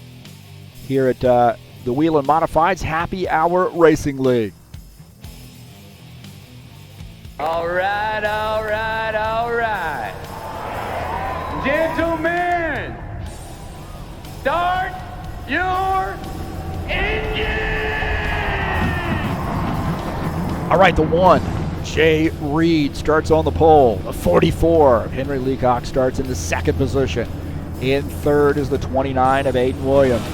here at the Whelen Modifieds Happy Hour Racing League. All right, all right, all right. Gentlemen, start your engine! All right, the 1, Jay Reed starts on the pole. The 44, Henry Leacock starts in the second position. In third is the 29 of Aiden Williams.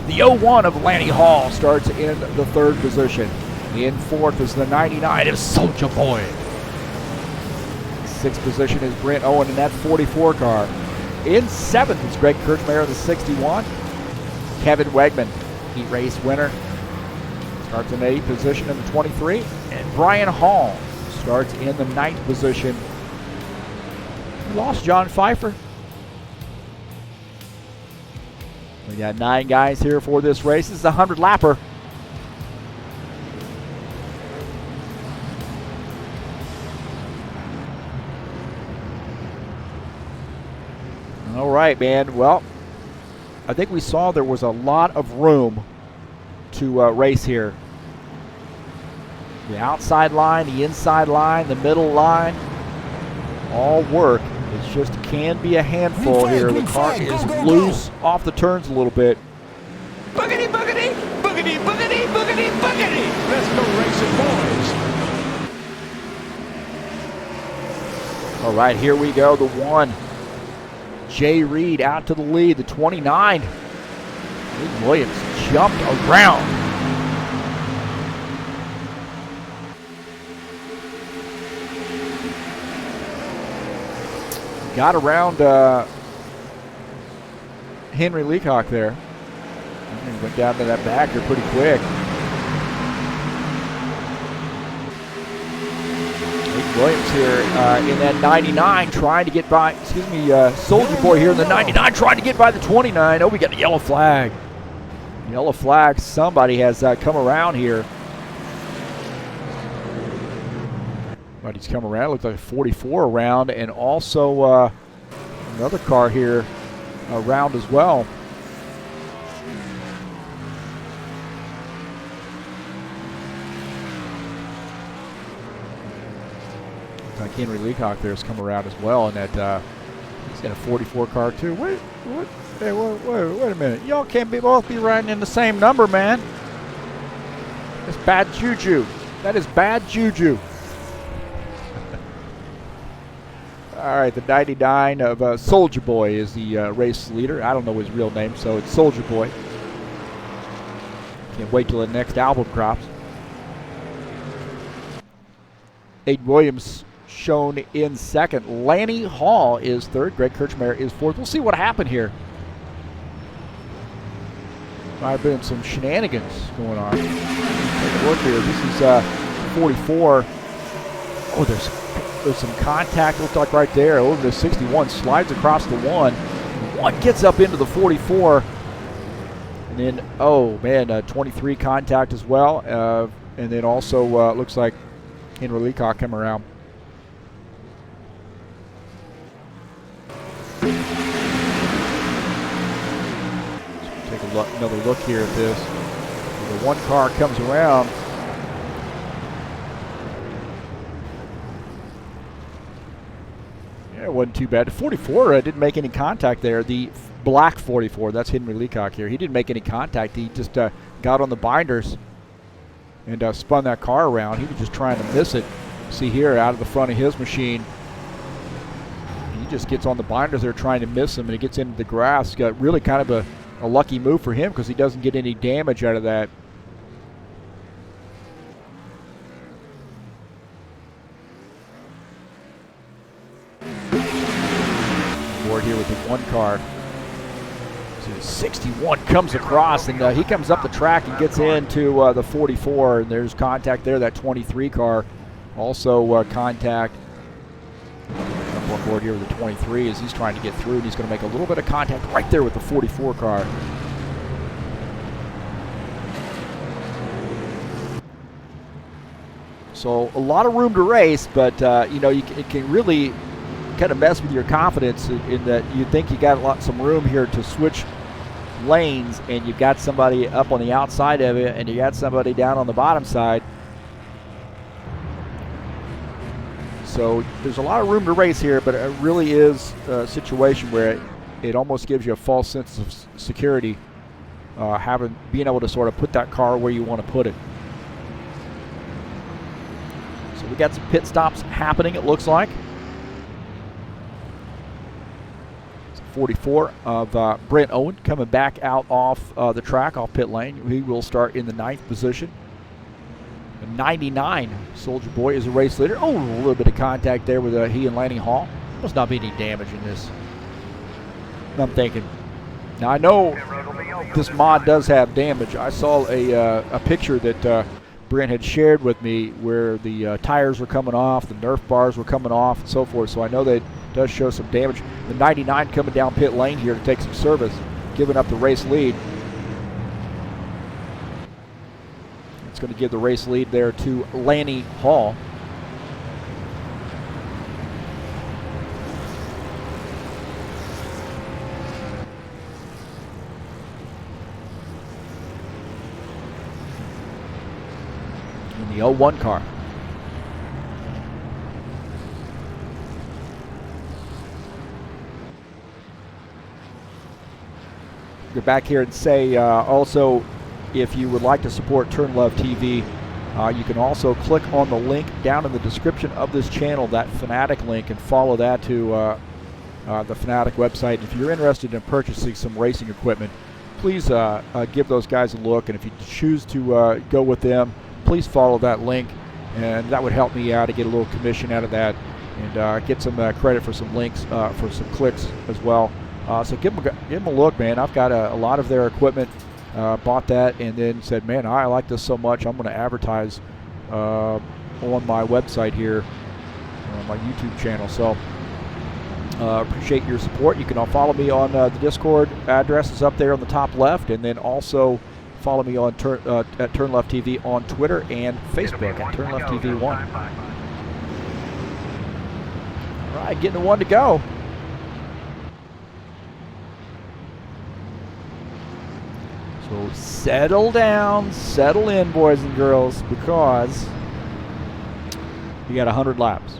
The 01 of Lanny Hall starts in the third position. In fourth is the 99 of Soldier Boy. Sixth position is Brent Owen in that 44 car. In seventh is Greg Kirchberg of the 61. Kevin Wegman, heat race winner, starts in the 8th position in the 23. And Brian Hall starts in the 9th position. We lost John Pfeiffer. We got 9 guys here for this race. This is a 100-lapper. All right, man. Well, I think we saw there was a lot of room to race here. The outside line, the inside line, the middle line, all work. It's just can be a handful here. The car is loose off the turns a little bit. Boogity, boogity, boogity, boogity, boogity, boogity. Let's go racing, boys. All right, here we go. The 1, Jay Reed out to the lead. The 29, Aiden Williams jumped around. Got around Henry Leacock there. He went down to that backer pretty quick. Williams here in that 99 trying to get by, Soldier Boy here in the 99 trying to get by the 29. Oh, we got a yellow flag. Yellow flag. Somebody has come around here. But he's come around. Looks like a 44 around, and also another car here around as well. Like Henry Leacock there's come around as well, and that he's got a 44 car too. Wait a minute! Y'all can't both be riding in the same number, man. That's bad juju. That is bad juju. All right, the 99 of Soldier Boy is the race leader. I don't know his real name, so it's Soldier Boy. Can't wait till the next album drops. Aiden Williams shown in second. Lanny Hall is third. Greg Kirchberg is fourth. We'll see what happened here. Might have been some shenanigans going on. Take a look here. This is 44. Oh, there's some contact, looks like right there, over the 61, slides across the one. One gets up into the 44. And then, oh man, 23 contact as well. And then also looks like Henry Leacock come around. Take another look here at this. The one car comes around. It wasn't too bad. The 44 didn't make any contact there. The black 44, that's Henry Leacock here. He didn't make any contact. He just got on the binders and spun that car around. He was just trying to miss it. See here, out of the front of his machine, he just gets on the binders there trying to miss him, and he gets into the grass. Got really kind of a lucky move for him because he doesn't get any damage out of that. Here with the one car. So the 61 comes across, and he comes up the track and gets into the 44, and there's contact there. That 23 car also contact. Up on board here with the 23 as he's trying to get through, and he's going to make a little bit of contact right there with the 44 car. So a lot of room to race, but it can really kind of mess with your confidence in that you think you got some room here to switch lanes, and you've got somebody up on the outside of it, and you got somebody down on the bottom side. So there's a lot of room to race here, but it really is a situation where it almost gives you a false sense of security, being able to sort of put that car where you want to put it. So we got some pit stops happening, it looks like. 44 of Brent Owen coming back out off the track, off pit lane. He will start in the 9th position. The 99, Soldier Boy, is a race leader. Oh, a little bit of contact there with he and Lanny Hall. Must not be any damage in this. I'm thinking. Now, I know this mod does have damage. I saw a picture that Brent had shared with me where the tires were coming off, the Nerf bars were coming off, and so forth. So I know that does show some damage. The 99 coming down pit lane here to take some service, giving up the race lead. It's going to give the race lead there to Lanny Hall. In the 01 car. Go back here and say also, if you would like to support TurnLeft TV, you can also click on the link down in the description of this channel, that Fanatic link, and follow that to the Fanatic website. If you're interested in purchasing some racing equipment, please give those guys a look, and if you choose to go with them, please follow that link, and that would help me out to get a little commission out of that, and get some credit for some links, for some clicks as well. So give them a look, man. I've got a lot of their equipment, bought that, and then said, man, I like this so much, I'm going to advertise on my website here on my YouTube channel. So appreciate your support. You can all follow me on the Discord address is up there on the top left, and then also follow me on at TurnLeft TV on Twitter and Facebook at TurnLeft TV 1. All right, getting the one to go. So settle down, settle in, boys and girls, because you got 100 laps.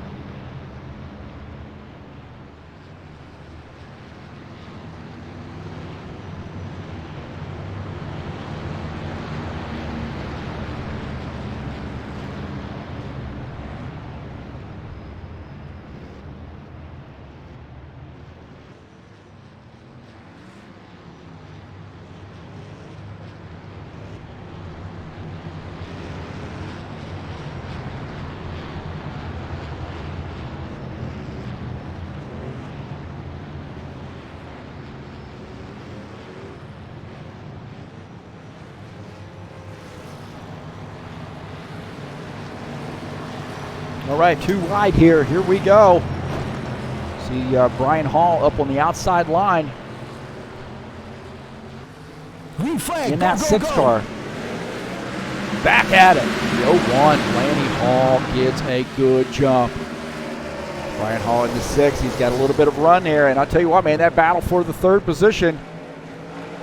All right, 2 wide here. Here we go. See Brian Hall up on the outside line. Green flag, in that 6 car. Back at it. The 01. Lanny Hall gets a good jump. Brian Hall in the 6. He's got a little bit of run there. And I'll tell you what, man, that battle for the 3rd position.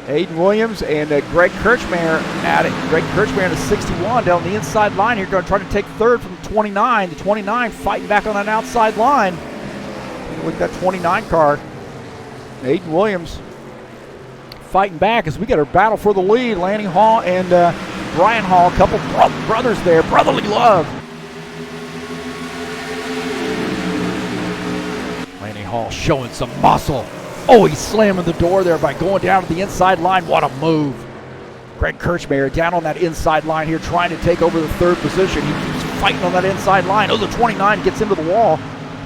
Aiden Williams and Greg Kirchberg at it. Greg Kirchberg in the 61 down the inside line here, going to try to take 3rd from 29. The 29 fighting back on that outside line. Look at that 29 car. Aiden Williams fighting back as we got our battle for the lead. Lanny Hall and Brian Hall, a couple brothers there, brotherly love. Lanny Hall showing some muscle. Oh, he's slamming the door there by going down to the inside line. What a move. Greg Kirchberg down on that inside line here trying to take over the 3rd position. He keeps fighting on that inside line. Oh, the 29 gets into the wall.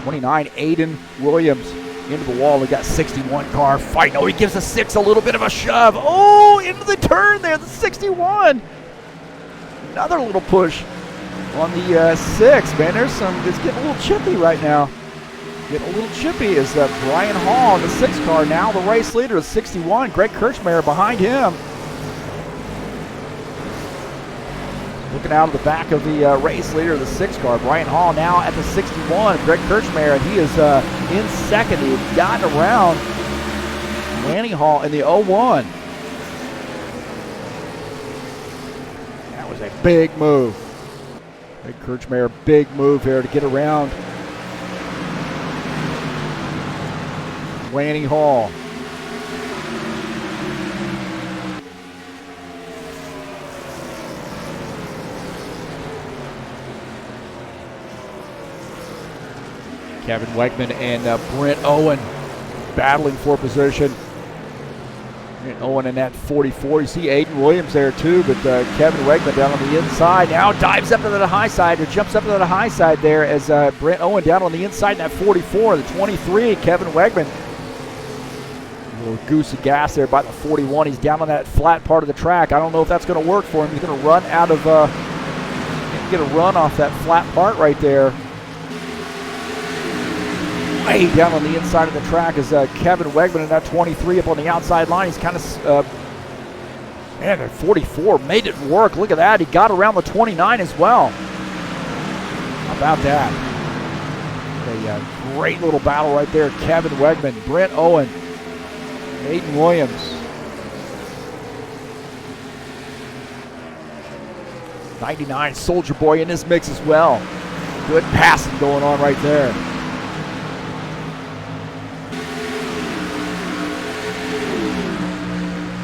29, Aiden Williams into the wall. We got 61 car fighting. Oh, he gives the 6 a little bit of a shove. Oh, into the turn there, the 61. Another little push on the 6. Man, it's getting a little chippy right now. Getting a little chippy is Brian Hall in the 6 car. Now the race leader is 61. Greg Kirchberg behind him. Looking out of the back of the race leader of the 6 car. Brian Hall now at the 61. Greg Kirchberg, he is in 2nd. He had gotten around Lanny Hall in the 01. That was a big move. Greg Kirchberg, big move here to get around Lanny Hall. Kevin Wegman and Brent Owen battling for position. Brent Owen in that 44. You see Aiden Williams there too, but Kevin Wegman down on the inside now dives up to the high side, or jumps up to the high side there as Brent Owen down on the inside in that 44. The 23, Kevin Wegman. A little goose of gas there by the 41. He's down on that flat part of the track. I don't know if that's going to work for him. He's going to run out of, get a run off that flat part right there. Way down on the inside of the track is Kevin Wegman in that 23 up on the outside line. He's kind of, man, that 44 made it work. Look at that. He got around the 29 as well. How about that? A great little battle right there. Kevin Wegman, Brent Owen, Aiden Williams. 99 Soldier Boy in this mix as well. Good passing going on right there.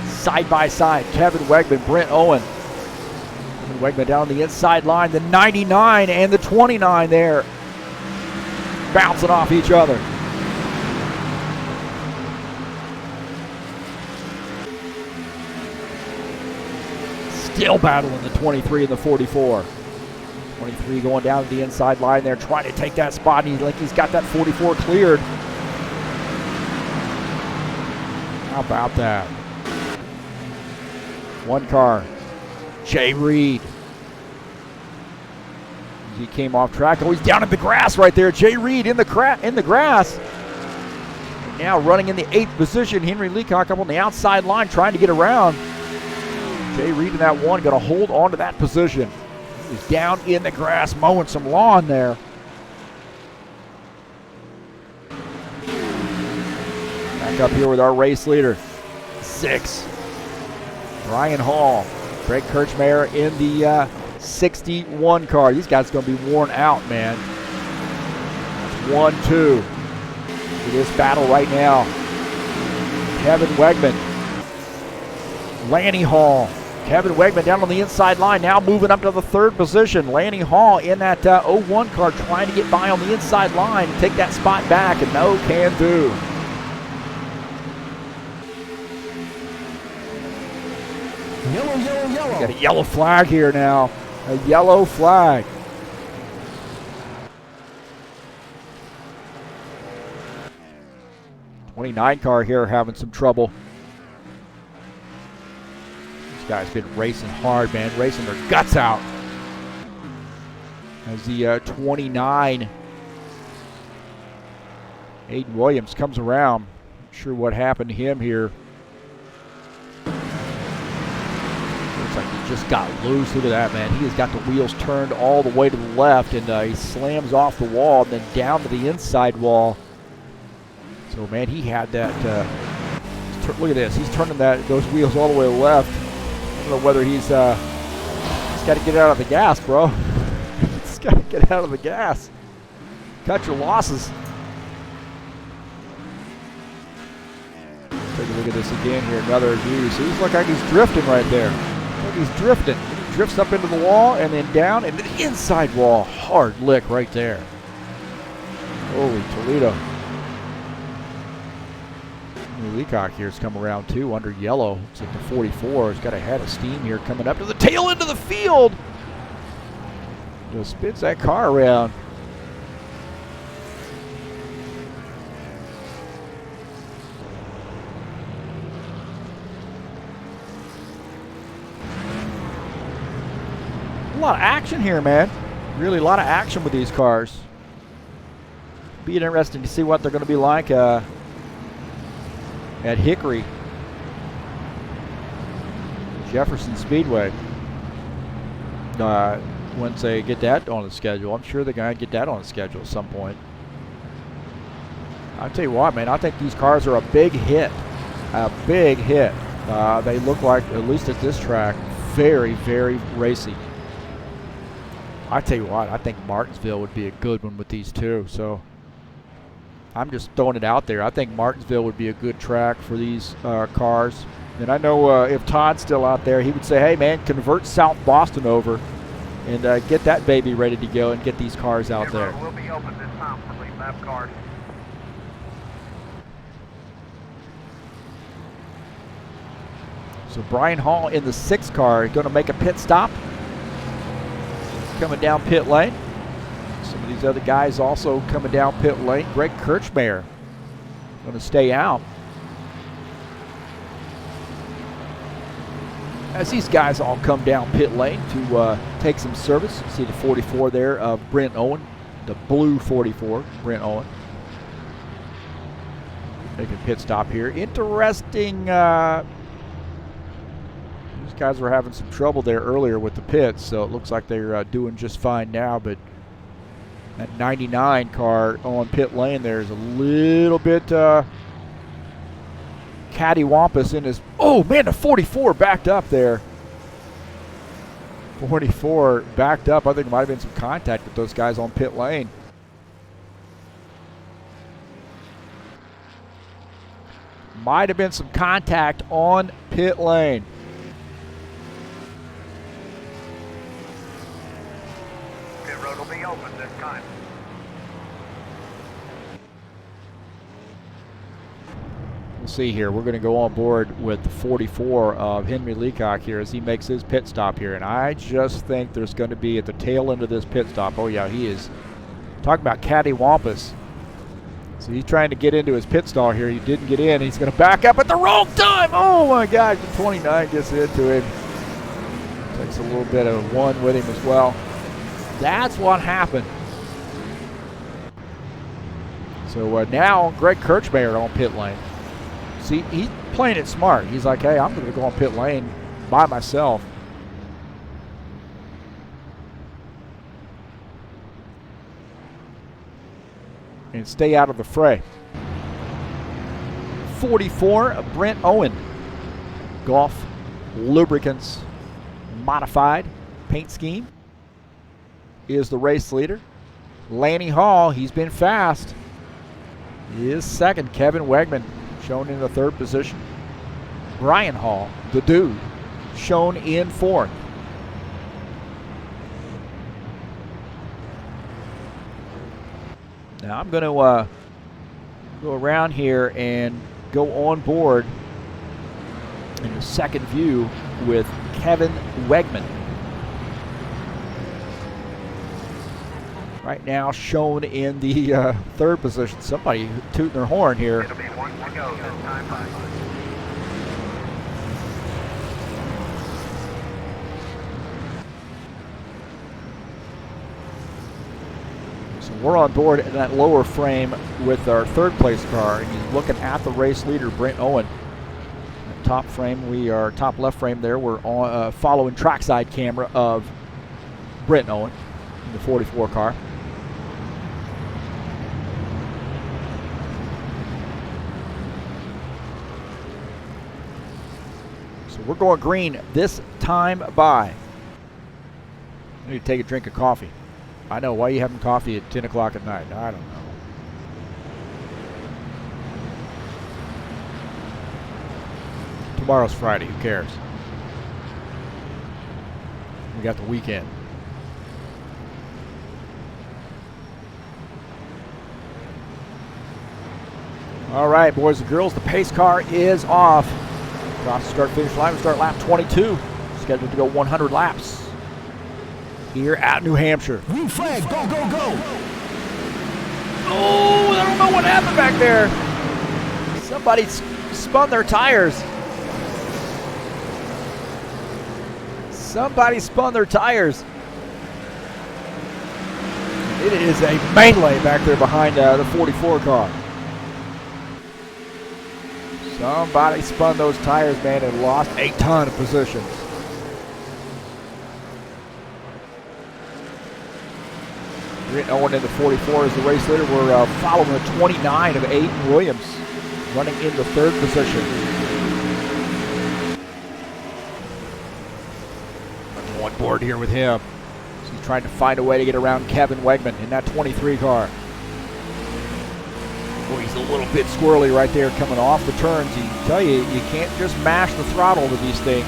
Side by side, Kevin Wegman, Brent Owen. Kevin Wegman down on the inside line. The 99 and the 29 there, bouncing off each other. Still battling the 23 and the 44. 23 going down to the inside line there, trying to take that spot. And he's got that 44 cleared. How about that? One car, Jay Reed. He came off track. Oh, he's down in the grass right there. Jay Reed in the grass. Now running in the 8th position. Henry Leacock up on the outside line trying to get around. Jay Reed in that one going to hold on to that position. He's down in the grass mowing some lawn there. Back up here with our race leader. 6. Brian Hall. Greg Kirchberg in the 61 car. These guys are going to be worn out, man. That's 1-2 for this battle right now. Kevin Wegman. Lanny Hall. Kevin Wegman down on the inside line, now moving up to the 3rd position. Lanny Hall in that 01 car trying to get by on the inside line, take that spot back, and no can do. Yellow, yellow, yellow. Got a yellow flag here now. A yellow flag. '29 car here having some trouble. These guys been racing hard, man, racing their guts out. As the 29 Aiden Williams comes around. Not sure what happened to him here. Looks like he just got loose. Look at that, man. He has got the wheels turned all the way to the left, and he slams off the wall and then down to the inside wall. So, man, he had that. Look at this. He's turning those wheels all the way to the left. I don't know whether he's got to get out of the gas, bro. He's got to get out of the gas. Cut your losses. Take a look at this again here. Another view. So he's like he's drifting right there. Like he's drifting. He drifts up into the wall and then down into the inside wall. Hard lick right there. Holy Toledo. Leacock here's come around too under yellow. It's at the 44. He's got a head of steam here coming up to the tail end of the field. Just spins that car around. A lot of action here, man. Really a lot of action with these cars. Be interesting to see what they're going to be like at Hickory, Jefferson Speedway. Once they get that on the schedule, I'm sure they're going to get that on the schedule at some point. I'll tell you what, man, I think these cars are a big hit. A big hit. They look like, at least at this track, very, very racy. I tell you what, I think Martinsville would be a good one with these two. So I'm just throwing it out there. I think Martinsville would be a good track for these cars. And I know if Todd's still out there, he would say, hey, man, convert South Boston over and get that baby ready to go and get these cars out there. We'll be open this time for lead lap cars. So Brian Hall in the 6 car is going to make a pit stop. Coming down pit lane. Some of these other guys also coming down pit lane. Greg Kirchberg going to stay out. As these guys all come down pit lane to take some service. You see the 44 there of Brent Owen. The blue 44, Brent Owen. Making a pit stop here. Interesting. These guys were having some trouble there earlier with the pits, so it looks like they're doing just fine now, but that 99 car on pit lane there is a little bit cattywampus in his. Oh man, the 44 backed up there. 44 backed up. I think there might have been some contact with those guys on pit lane. Might have been some contact on pit lane. Pit road will be open this time. We'll see here. We're going to go on board with the 44 of Henry Leacock here as he makes his pit stop here. And I just think there's going to be at the tail end of this pit stop. Oh, yeah, he is. Talking about cattywampus. So he's trying to get into his pit stall here. He didn't get in. He's going to back up at the wrong time. Oh, my gosh. The 29 gets into him. Takes a little bit of one with him as well. That's what happened. So now Greg Kirchberg on pit lane. See, he's playing it smart. He's like, hey, I'm going to go on pit lane by myself. And stay out of the fray. 44, Brent Owen. Golf Lubricants Modified paint scheme is the race leader. Lanny Hall, he's been fast. He is second. Kevin Wegman shown in the third position. Brian Hall, the dude, shown in fourth. Now I'm going to go around here and go on board in the second view with Kevin Wegman. Right now shown in the third position. Somebody tooting their horn here. It'll be one to go this time by. So we're on board in that lower frame with our third place car, and he's looking at the race leader, Brent Owen. Top frame, top left frame there. We're on following trackside camera of Brent Owen in the 44 car. So we're going green this time by. I need to take a drink of coffee. I know, why are you having coffee at 10 o'clock at night? I don't know. Tomorrow's Friday, who cares? We got the weekend. All right, boys and girls, the pace car is off. Across the start-finish line, we start lap 22. Scheduled to go 100 laps here at New Hampshire. Green flag, go, go, go. Oh, I don't know what happened back there. Somebody spun their tires. Somebody spun their tires. It is a melee back there behind the 44 car. Somebody spun those tires, man, and lost a ton of positions. Brent Owen in the 44 is the race leader. We're following the 29 of Aiden Williams, running in the third position. I'm on board here with him. So he's trying to find a way to get around Kevin Wegman in that 23 car. Boy, he's a little bit squirrely right there coming off the turns. I tell you, you can't just mash the throttle to these things.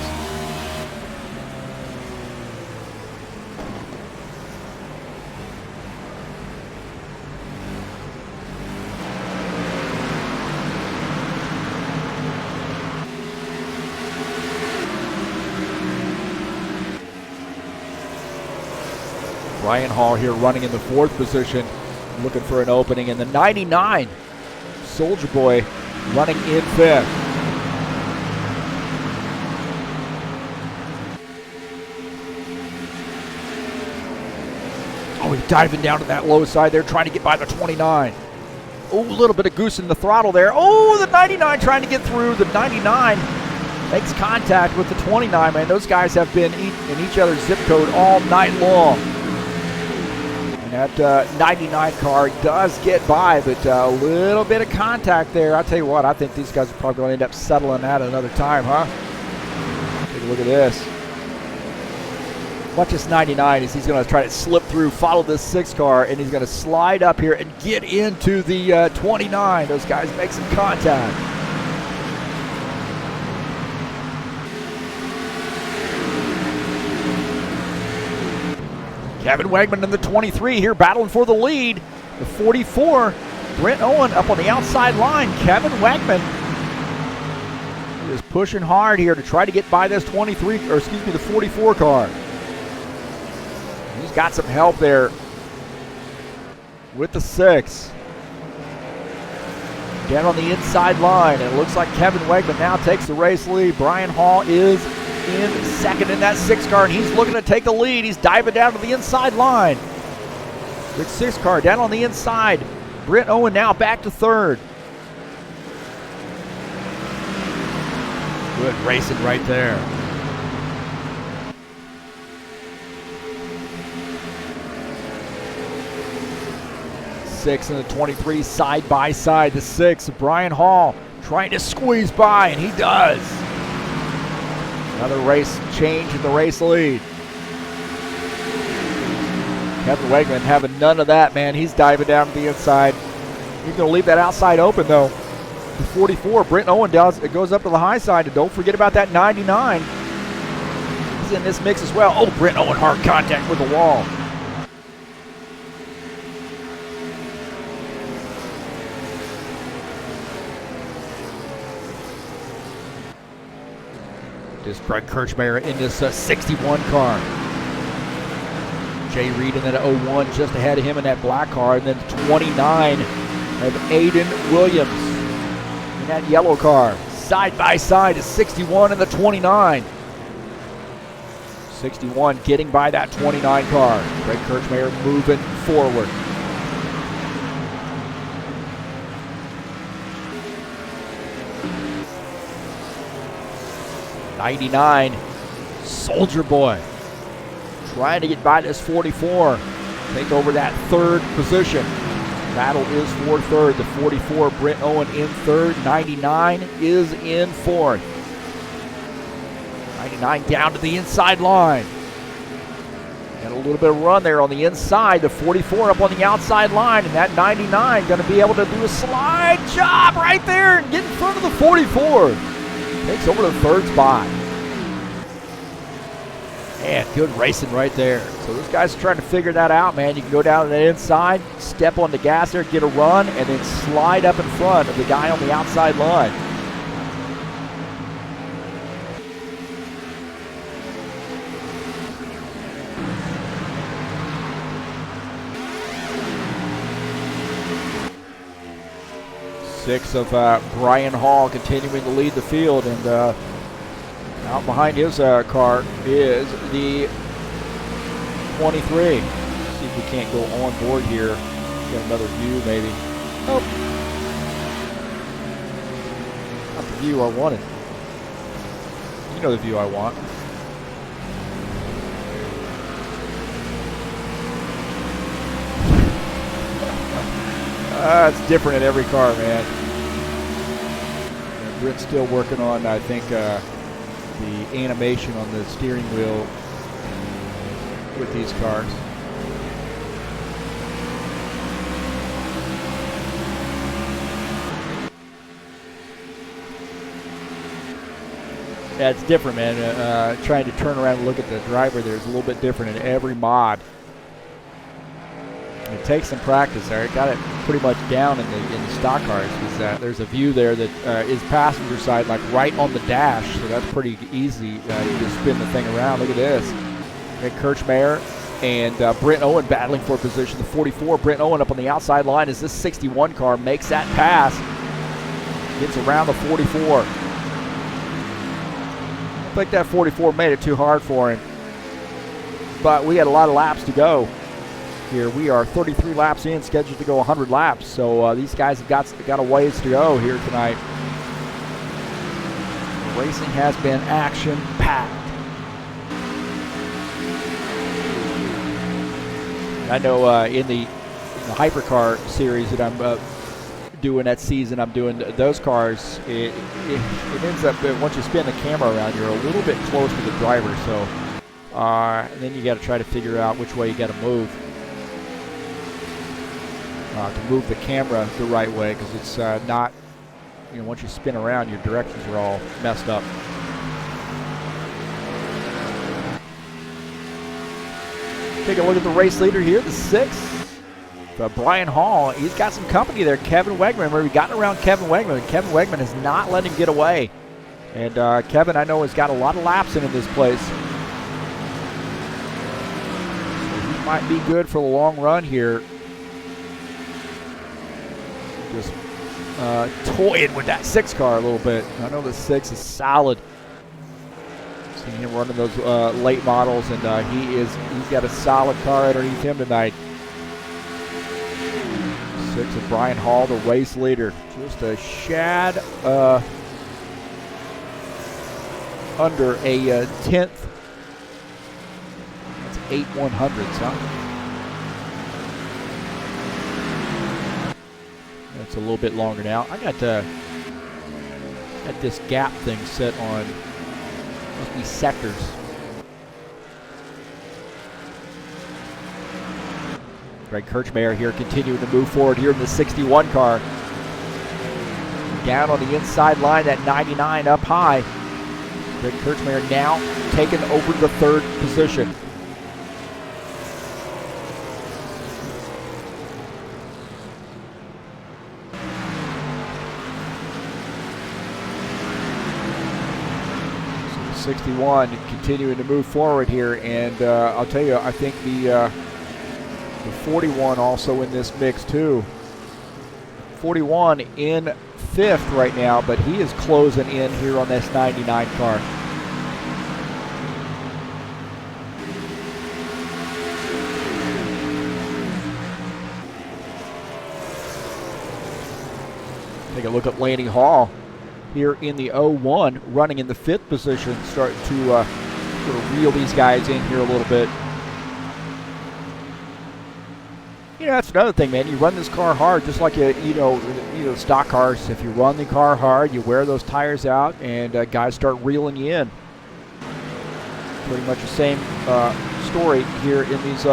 Brian Hall here running in the fourth position, looking for an opening. And the 99, Soldier Boy, running in fifth. Oh, he's diving down to that low side there, trying to get by the 29. Oh, a little bit of goose in the throttle there. Oh, the 99 trying to get through. The 99 makes contact with the 29, man. Those guys have been in each other's zip code all night long. And that 99 car does get by, but a little bit of contact there. I'll tell you what, I think these guys are probably going to end up settling that another time, huh? Take a look at this. Watch this 99 as he's going to try to slip through, follow this 6 car, and he's going to slide up here and get into the 29. Those guys make some contact. Kevin Wegman in the 23 here battling for the lead. The 44, Brent Owen up on the outside line. Kevin Wegman is pushing hard here to try to get by this the 44 car. He's got some help there with the 6. Down on the inside line, and it looks like Kevin Wegman now takes the race lead. Brian Hall is in second in that 6 car, and he's looking to take the lead. He's diving down to the inside line. Big 6 car down on the inside. Brent Owen now back to third. Good racing right there. Six and the 23 side by side. The 6, Brian Hall trying to squeeze by, and he does. Another race change in the race lead. Kevin Wegman having none of that, man. He's diving down to the inside. He's going to leave that outside open, though. The 44, Brent Owen it goes up to the high side, and don't forget about that 99. He's in this mix as well. Oh, Brent Owen, hard contact with the wall. This Craig Kirchberg in this 61 car. Jay Reed in that 01 just ahead of him in that black car. And then 29 of Aiden Williams in that yellow car. Side by side is 61 and the 29. 61 getting by that 29 car. Craig Kirchberg moving forward. '99, Soldier Boy, trying to get by this 44, take over that third position. Battle is for third. The 44, Brent Owen in third. 99 is in fourth. 99 down to the inside line. Got a little bit of run there on the inside. The 44 up on the outside line, and that 99 going to be able to do a slide job right there and get in front of the 44. Takes over the third spot. Man, good racing right there. So those guys are trying to figure that out, man. You can go down to the inside, step on the gas there, get a run, and then slide up in front of the guy on the outside line. Six of Brian Hall continuing to lead the field, and out behind his car is the 23. See if we can't go on board here. Get another view maybe. Oh. Not the view I wanted. You know the view I want. It's different in every car, man. And Britt's still working on, I think, the animation on the steering wheel with these cars. Yeah, it's different, man. Trying to turn around and look at the driver there is a little bit different in every mod. It takes some practice there. It got it pretty much down in the stock cars because there's a view there that is passenger side, like right on the dash, so that's pretty easy. You just spin the thing around. Look at this. Rick Kirchberg and Brent Owen battling for position. The 44, Brent Owen up on the outside line as this 61 car makes that pass. Gets around the 44. I think that 44 made it too hard for him. But we had a lot of laps to go. Here we are 33 laps in, scheduled to go 100 laps. So these guys have got a ways to go here tonight. The racing has been action-packed. I know in the hypercar series that I'm doing that season, I'm doing those cars. It ends up once you spin the camera around, you're a little bit close to the driver. So and then you got to try to figure out which way you got to move. To move the camera the right way, because it's not, once you spin around, your directions are all messed up. Take a look at the race leader here, the 6, Brian Hall. He's got some company there, Kevin Wegman. Remember, we've gotten around Kevin Wegman. Kevin Wegman has not let him get away. And Kevin, I know, has got a lot of laps in this place. So he might be good for the long run here. Just toying with that 6 car a little bit. I know the 6 is solid See him running those late models, and he's got a solid car underneath him tonight. 6 of Brian Hall, the race leader. Just a shad under a 10th. That's 8/100ths, huh? That's a little bit longer now. I got this gap thing set on, must be sectors. Greg Kirchberg here continuing to move forward here in the 61 car. Down on the inside line, that 99 up high. Greg Kirchberg now taking over the 3rd position. So the 61 continuing to move forward here, and I'll tell you, I think the 41 also in this mix too. 41 in 5th right now, but he is closing in here on this 99 car. Take a look at Lanny Hall here in the 01, running in the 5th position, starting to sort of reel these guys in here a little bit. You know, that's another thing, man. You run this car hard, just like you know, stock cars. If you run the car hard, you wear those tires out, and guys start reeling you in. Pretty much the same story here in these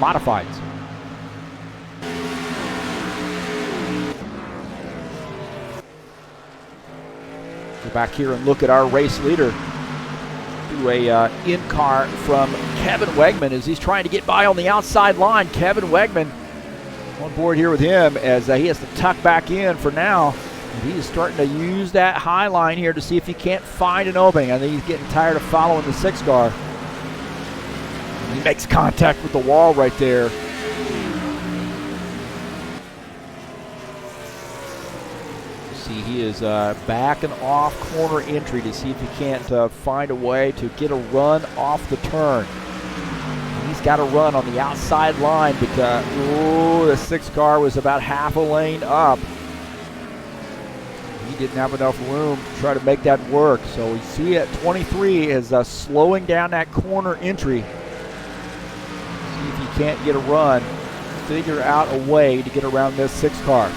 modifieds. Go back here and look at our race leader. Do a in-car from Kevin Wegman as he's trying to get by on the outside line. Kevin Wegman on board here with him as he has to tuck back in for now. And he's starting to use that high line here to see if he can't find an opening. I think he's getting tired of following the 6 car. And he makes contact with the wall right there. See, he is backing off corner entry to see if he can't find a way to get a run off the turn. He's got a run on the outside line, but the 6 car was about half a lane up. He didn't have enough room to try to make that work. So we see at 23 is slowing down that corner entry. See if he can't get a run, figure out a way to get around this 6 car.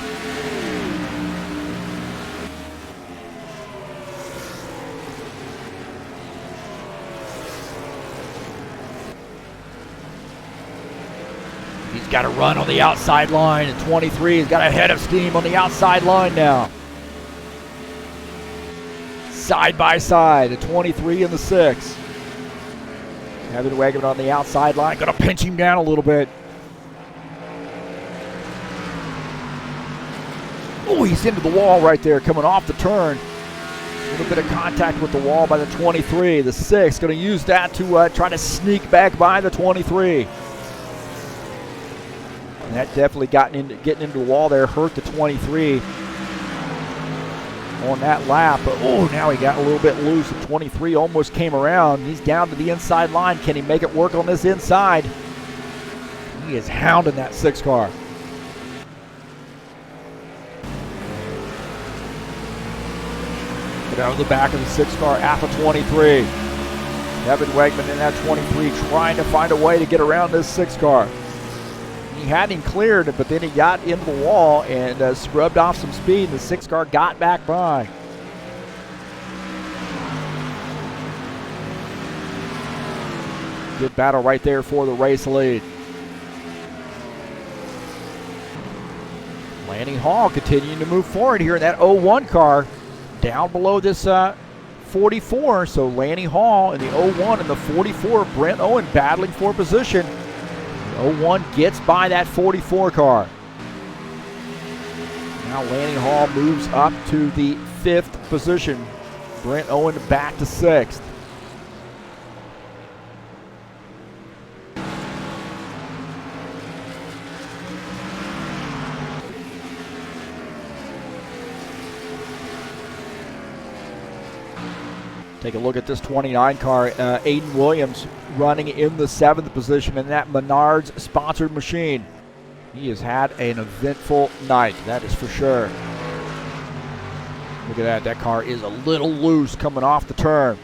He's got a run on the outside line, and 23 has got a head of steam on the outside line now. Side by side, the 23 and the 6. Kevin Wegman on the outside line, gonna pinch him down a little bit. Oh, he's into the wall right there, coming off the turn. A little bit of contact with the wall by the 23. The 6 gonna use that to try to sneak back by the 23. And that definitely getting into the wall there hurt the 23 on that lap. But oh, now he got a little bit loose. The 23 almost came around. He's down to the inside line. Can he make it work on this inside? He is hounding that 6 car. Get out of the back of the 6 car at the 23. Kevin Wegman in that 23 trying to find a way to get around this 6 car. He had him cleared, but then he got into the wall and scrubbed off some speed, and the 6 car got back by. Good battle right there for the race lead. Lanny Hall continuing to move forward here in that 01 car, down below this 44. So Lanny Hall in the 01 and the 44, Brent Owen battling for position. 01 gets by that 44 car. Now Lanny Hall moves up to the 5th position. Brent Owen back to 6th. Take a look at this 29 car. Aiden Williams running in the 7th position in that Menards sponsored machine. He has had an eventful night, that is for sure. Look at that. That car is a little loose coming off the turn.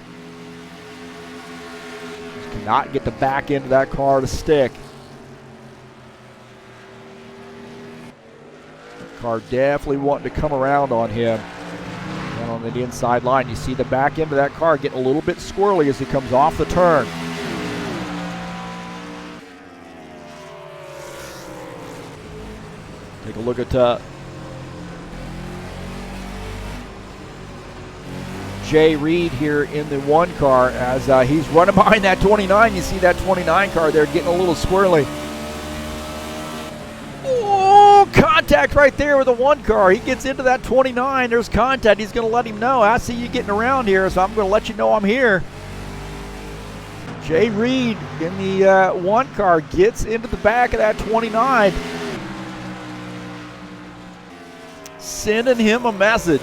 Just cannot get the back end of that car to stick. That car definitely wanting to come around on him. And on the inside line, you see the back end of that car getting a little bit squirrely as he comes off the turn. Take a look at Jay Reed here in the 1 car as he's running behind that 29. You see that 29 car there getting a little squirrely. Oh, contact right there with the 1 car. He gets into that 29. There's contact. He's going to let him know, I see you getting around here, so I'm going to let you know I'm here. Jay Reed in the 1 car gets into the back of that 29. Sending him a message.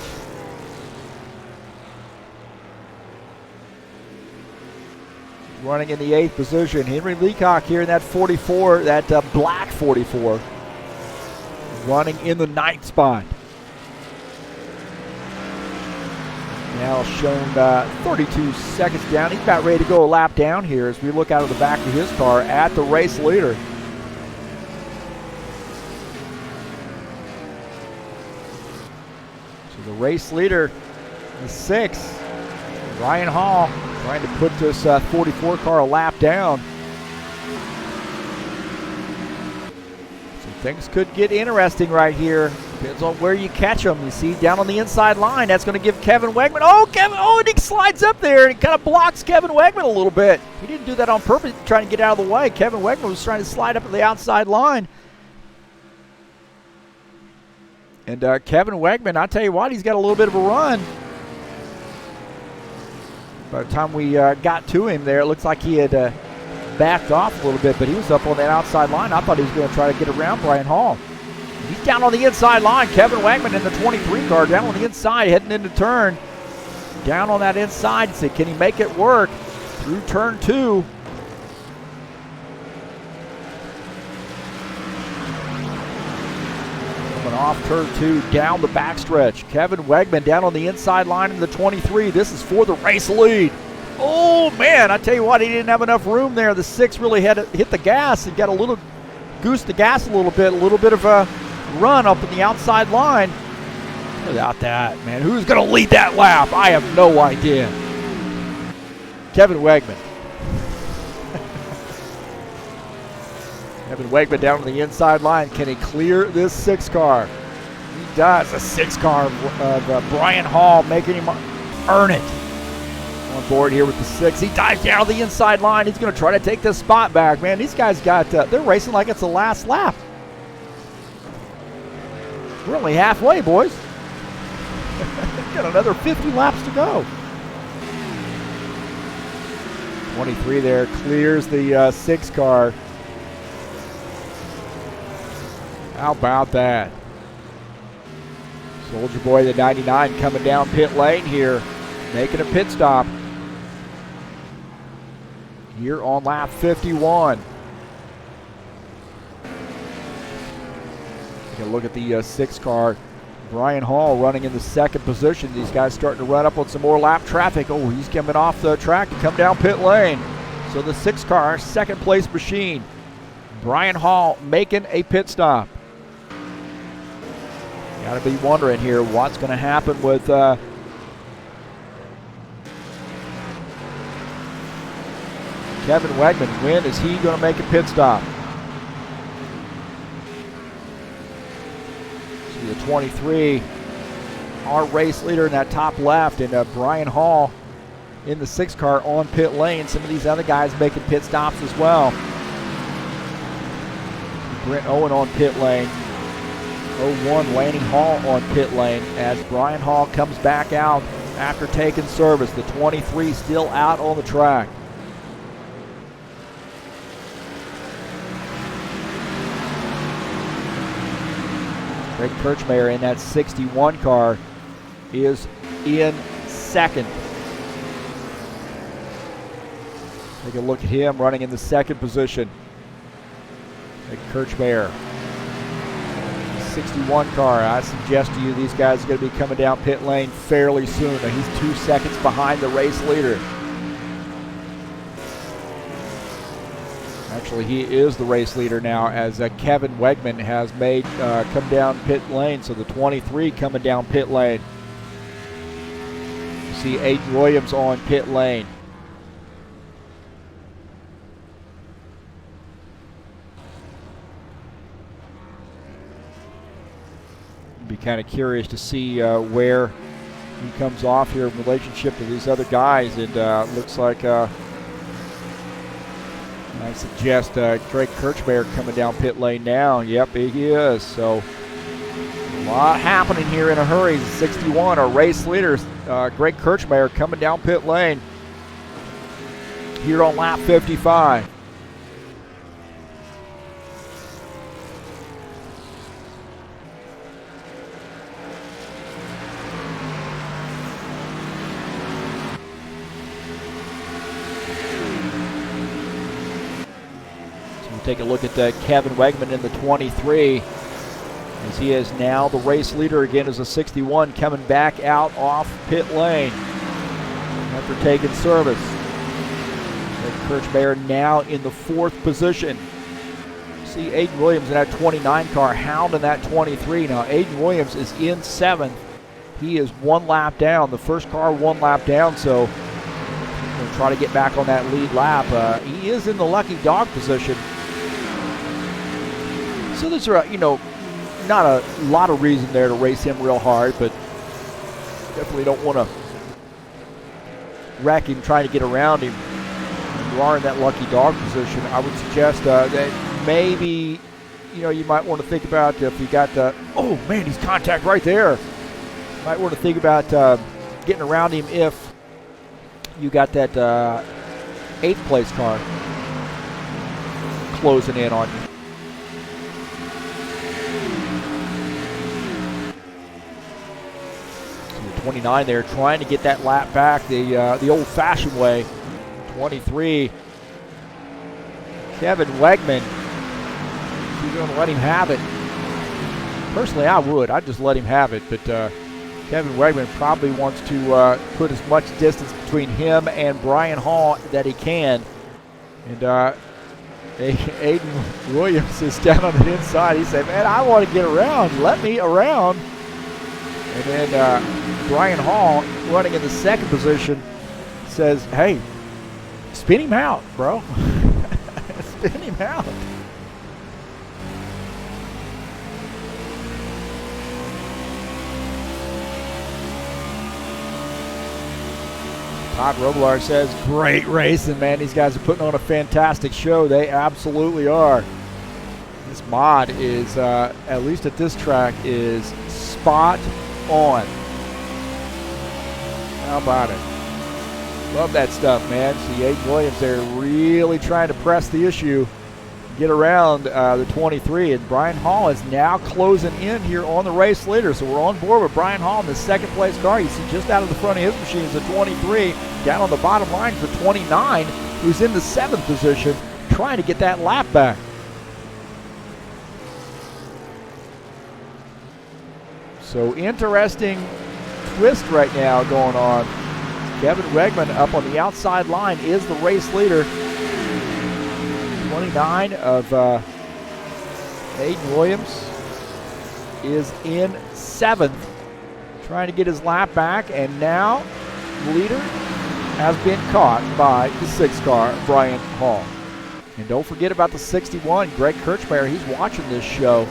Running in the 8th position, Henry Leacock here in that 44, that black 44. Running in the 9th spot. Now shown 32 seconds down. He's about ready to go a lap down here as we look out of the back of his car at the race leader. The race leader, the 6th, Ryan Hall, trying to put this 44 car a lap down. So things could get interesting right here. Depends on where you catch them. You see down on the inside line, that's going to give Kevin Wegman. And he slides up there and he kind of blocks Kevin Wegman a little bit. He didn't do that on purpose, trying to get out of the way. Kevin Wegman was trying to slide up to the outside line. And Kevin Wegman, I tell you what, he's got a little bit of a run. By the time we got to him there, it looks like he had backed off a little bit, but he was up on that outside line. I thought he was going to try to get around Brian Hall. He's down on the inside line. Kevin Wegman in the 23 car, down on the inside, heading into turn. Down on that inside, so can he make it work through turn 2? Off turn 2, down the backstretch. Kevin Wegman down on the inside line in the 23. This is for the race lead. Oh, man, I tell you what, he didn't have enough room there. The 6 really had to hit the gas and got a little, goosed the gas a little bit of a run up in the outside line. Without that, man, who's going to lead that lap? I have no idea. Kevin Wegman. Kevin Wegman down on the inside line. Can he clear this 6 car? He does. A 6 car of Brian Hall making him earn it. On board here with the 6. He dives down on the inside line. He's going to try to take this spot back. Man, these guys they're racing like it's the last lap. We're only halfway, boys. Got another 50 laps to go. 23 there clears the 6 car. How about that? Soldier Boy, the 99, coming down pit lane here, making a pit stop here on lap 51. Take a look at the 6 car. Brian Hall running in the 2nd position. These guys starting to run up on some more lap traffic. Oh, he's coming off the track to come down pit lane. So the 6 car, 2nd place machine. Brian Hall making a pit stop. Got to be wondering here what's going to happen with Kevin Wegman. When is he going to make a pit stop? See the 23, our race leader in that top left, and Brian Hall in the 6 car on pit lane. Some of these other guys making pit stops as well. Brent Owen on pit lane. 01 Lanning Hall on pit lane as Brian Hall comes back out after taking service. The 23 still out on the track. Greg Kirchberg in that 61 car is in 2nd. Take a look at him running in the second position. Kirchberg. 61 car. I suggest to you these guys are going to be coming down pit lane fairly soon. Now he's 2 seconds behind the race leader. Actually, he is the race leader now, as Kevin Wegman has made come down pit lane. So the 23 coming down pit lane. You see Aiden Williams on pit lane. Be kind of curious to see where he comes off here in relationship to these other guys. And looks like I suggest Greg Kirchberg coming down pit lane now. Yep, he is. So a lot happening here in a hurry. 61, our race leaders, Greg Kirchberg coming down pit lane here on lap 55. Take a look at Kevin Wegman in the 23, as he is now the race leader again as a 61, coming back out off pit lane after taking service. Kirchberg now in the 4th position. See Aiden Williams in that 29 car hounding that 23. Now Aiden Williams is in 7th. He is 1 lap down. The first car 1 lap down, so we'll try to get back on that lead lap. He is in the lucky dog position. So there's not a lot of reason there to race him real hard, but definitely don't want to wreck him trying to get around him. When you are in that lucky dog position, I would suggest that maybe you might want to think about if you got oh man, he's contact right there. You might want to think about getting around him if you got that 8th place car closing in on you. 29 there, trying to get that lap back the old-fashioned way. 23, Kevin Wegman. You're going to let him have it. Personally, I would. I'd just let him have it. But Kevin Wegman probably wants to put as much distance between him and Brian Hall that he can. And Aiden Williams is down on the inside. He said, man, I want to get around. Let me around. And then Brian Hall, running in the 2nd position, says, hey, spin him out, bro. Spin him out. Todd Robillard says, great racing, man. These guys are putting on a fantastic show. They absolutely are. This mod is, at least at this track, is spot on. How about it? Love that stuff, man. See Aiden Williams there really trying to press the issue, get around the 23, and Brian Hall is now closing in here on the race leader. So we're on board with Brian Hall in the 2nd place car. You see just out of the front of his machine is the 23, down on the bottom line for 29, who's in the 7th position, trying to get that lap back. So interesting twist right now going on. Kevin Wegman up on the outside line is the race leader. 29 of Aiden Williams is in 7th, trying to get his lap back, and now the leader has been caught by the 6th car, Brian Hall. And don't forget about the 61, Greg Kirchberg. He's watching this show.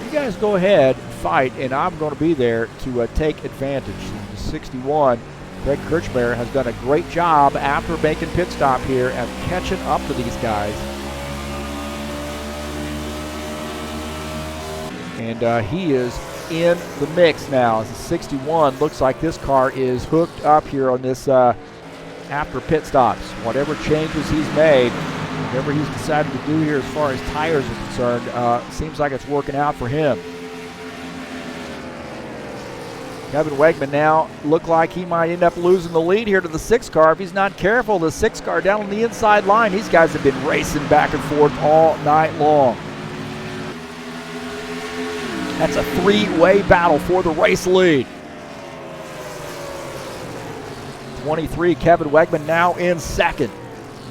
You guys go ahead, fight, and I'm going to be there to take advantage. The 61, Greg Kirchberg, has done a great job after making pit stop here at catching up to these guys. And he is in the mix now. As a 61, looks like this car is hooked up here on this after pit stops. Whatever changes he's made, whatever he's decided to do here as far as tires are concerned, seems like it's working out for him. Kevin Wegman now look like he might end up losing the lead here to the 6 car if he's not careful. The 6 car down on the inside line. These guys have been racing back and forth all night long. That's a 3-way battle for the race lead. 23, Kevin Wegman now in second.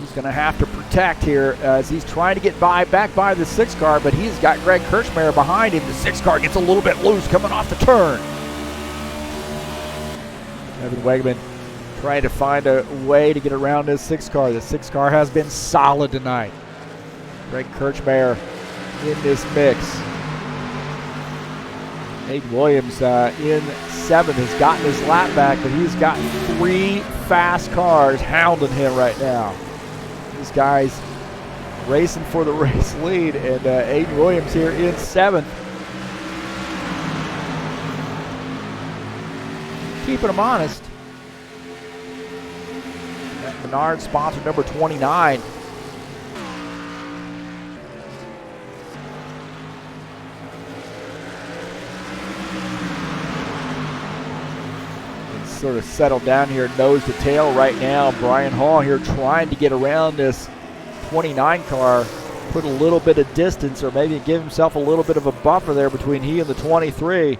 He's going to have to protect here as he's trying to get back by the 6 car, but he's got Greg Kirchberg behind him. The 6 car gets a little bit loose coming off the turn. Kevin Wegman trying to find a way to get around this 6 car. The 6 car has been solid tonight. Greg Kirchberg in this mix. Nate Williams in 7th has gotten his lap back, but he's got 3 fast cars hounding him right now. These guys racing for the race lead, and Aiden Williams here in 7th. Keeping them honest. That Menard sponsor number 29. And sort of settled down here nose to tail right now. Brian Hall here trying to get around this 29 car, put a little bit of distance or maybe give himself a little bit of a buffer there between he and the 23.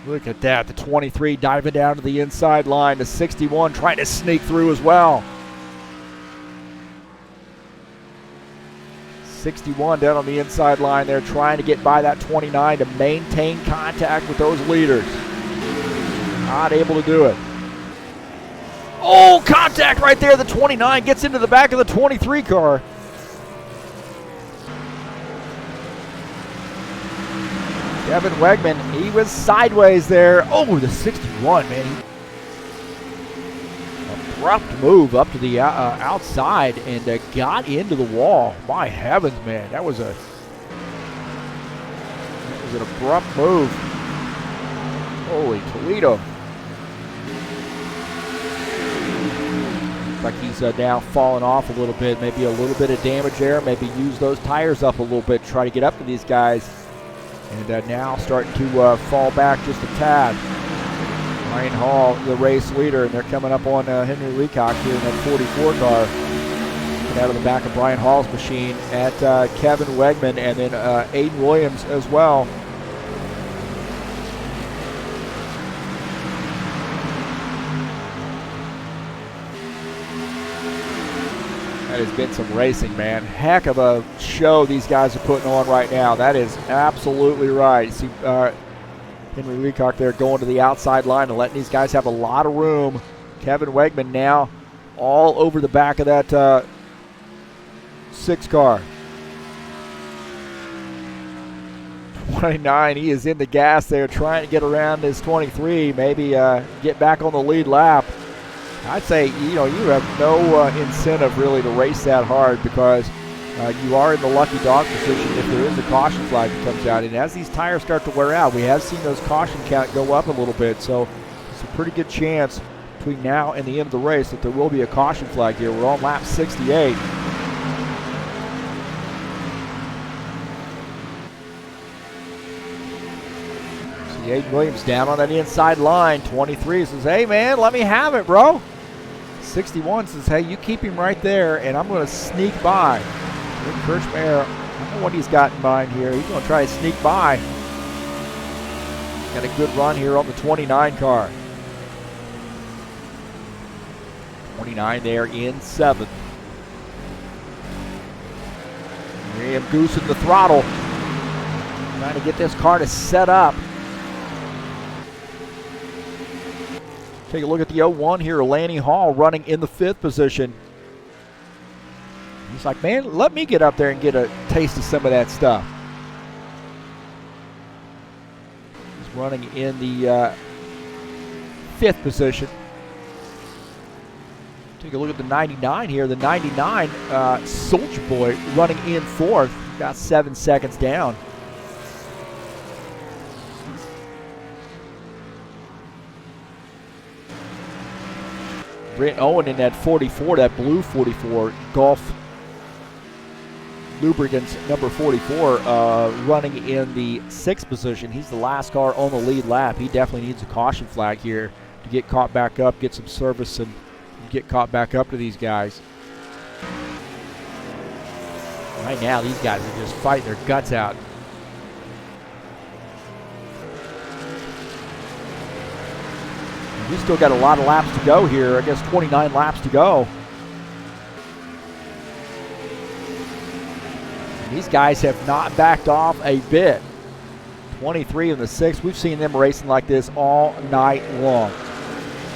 Look at that, the 23 diving down to the inside line. The 61 trying to sneak through as well. 61 down on the inside line there trying to get by that 29 to maintain contact with those leaders. Not able to do it. Oh, contact right there. The 29 gets into the back of the 23 car. Kevin Wegman, he was sideways there. Oh, the 61, man. Abrupt move up to the outside and got into the wall. My heavens, man. That was an abrupt move. Holy Toledo. Looks like he's now falling off a little bit. Maybe a little bit of damage there. Maybe use those tires up a little bit to try to get up to these guys. And now starting to fall back just a tad. Ryan Hall, the race leader, and they're coming up on Henry Leacock here in that 44 car. Coming out of the back of Brian Hall's machine at Kevin Wegman, and then Aiden Williams as well. That has been some racing, man. Heck of a show these guys are putting on right now. That is absolutely right. See Henry Leacock there going to the outside line and letting these guys have a lot of room. Kevin Wegman now all over the back of that 6 car. 29, he is in the gas there trying to get around this 23, maybe get back on the lead lap. I'd say, you have no incentive really to race that hard because you are in the lucky dog position if there is a caution flag that comes out. And as these tires start to wear out, we have seen those caution count go up a little bit. So it's a pretty good chance between now and the end of the race that there will be a caution flag here. We're on lap 68. Aiden Williams down on that inside line. 23 says, hey, man, let me have it, bro. 61 says, hey, you keep him right there, and I'm going to sneak by. Kirchberg, I don't know what he's got in mind here. He's going to try to sneak by. Got a good run here on the 29 car. 29 there in 7th. Here I am goosing the throttle. Trying to get this car to set up. Take a look at the 01 here. Lanny Hall running in the 5th position. He's like, man, let me get up there and get a taste of some of that stuff. He's running in the 5th position. Take a look at the 99 here. The 99, Soldier Boy running in 4th. Got 7 seconds down. Brent Owen in that 44, that blue 44, Golf lubricants, number 44, running in the 6th position. He's the last car on the lead lap. He definitely needs a caution flag here to get caught back up, get some service, and get caught back up to these guys. Right now, these guys are just fighting their guts out. We still got a lot of laps to go here. I guess 29 laps to go. And these guys have not backed off a bit. 23 in the 6th. We've seen them racing like this all night long.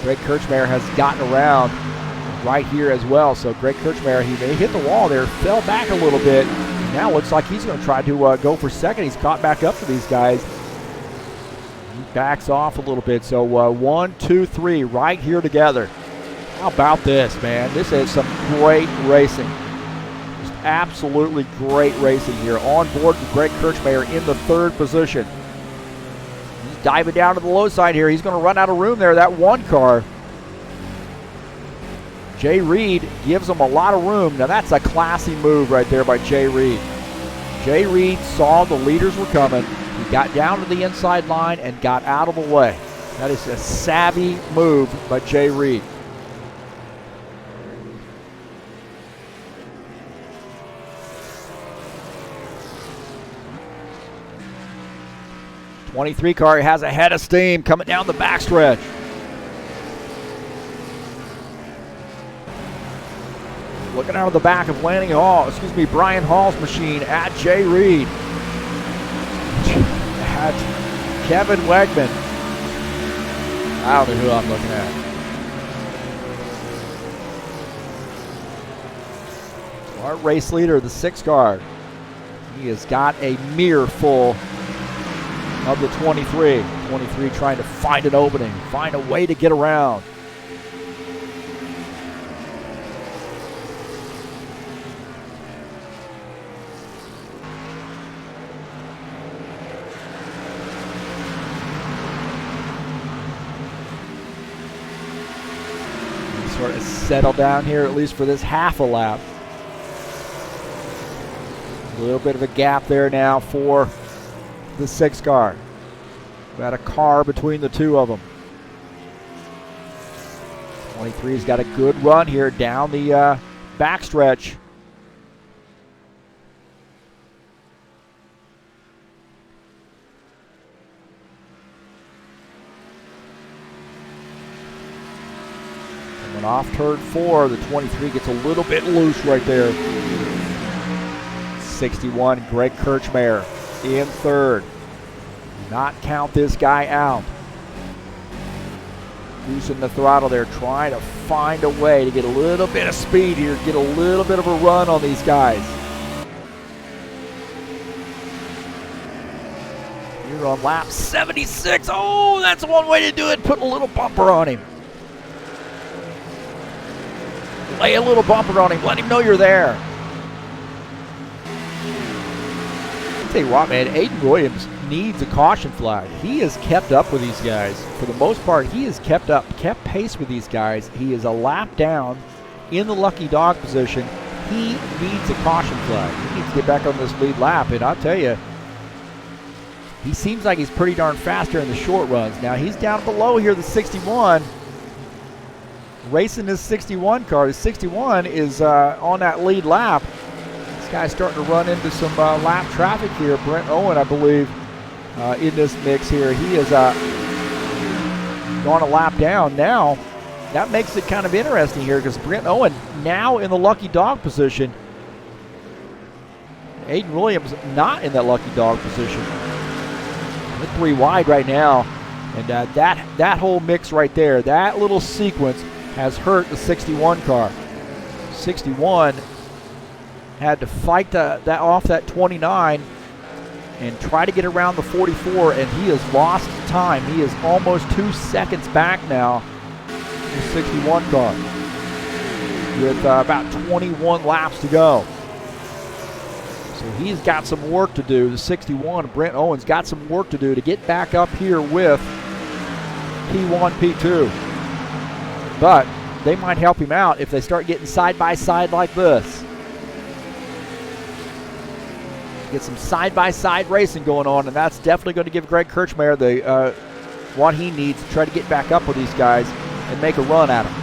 Greg Kirchberg has gotten around right here as well. So Greg Kirchberg, he may hit the wall there, fell back a little bit. Now looks like he's going to try to go for second. He's caught back up to these guys. He backs off a little bit. So 1, 2, 3 right here together. How about this, man? This is some great racing. Just absolutely great racing here. On board with Greg Kirchberg in the 3rd position. He's diving down to the low side here. He's going to run out of room there, that 1 car. Jay Reed gives him a lot of room. Now that's a classy move right there by Jay Reed. Jay Reed saw the leaders were coming. He got down to the inside line and got out of the way. That is a savvy move by Jay Reed. '23 car has a head of steam coming down the backstretch. Looking out of the back of Brian Hall's machine at Jay Reed. At Kevin Wegman. I don't know who I'm looking at. Our race leader, the 6 car. He has got a mirror full of the 23. 23 trying to find an opening, find a way to get around. Sort of settle down here, at least for this half a lap. A little bit of a gap there now for the 6 car. About a car between the 2 of them. 23's got a good run here down the backstretch. Off turn 4, the 23 gets a little bit loose right there. 61, Greg Kirchberg in 3rd. Not count this guy out. Using the throttle there, trying to find a way to get a little bit of speed here, get a little bit of a run on these guys. Here on lap 76. Oh, that's one way to do it. Put a little bumper on him. Lay a little bumper on him. Let him know you're there. I'll tell you what, man. Aiden Williams needs a caution flag. He has kept up with these guys. For the most part, he has kept pace with these guys. He is a lap down in the lucky dog position. He needs a caution flag. He needs to get back on this lead lap. And I'll tell you, he seems like he's pretty darn fast here in the short runs. Now, he's down below here, the 61. Racing this 61 car. The 61 is on that lead lap. This guy's starting to run into some lap traffic here. Brent Owen, I believe, in this mix here. He has gone a lap down. Now, that makes it kind of interesting here because Brent Owen now in the lucky dog position. Aiden Williams not in that lucky dog position. They're 3 wide right now. And that whole mix right there, that little sequence has hurt the 61 car. 61 had to fight that off that 29 and try to get around the 44, and he has lost time. He is almost 2 seconds back now, the 61 car, with about 21 laps to go. So he's got some work to do. The 61, Brent Owens, got some work to do to get back up here with P1, P2. But they might help him out if they start getting side by side like this. Get some side-by-side racing going on, and that's definitely going to give Greg Kirchberg the what he needs to try to get back up with these guys and make a run at them.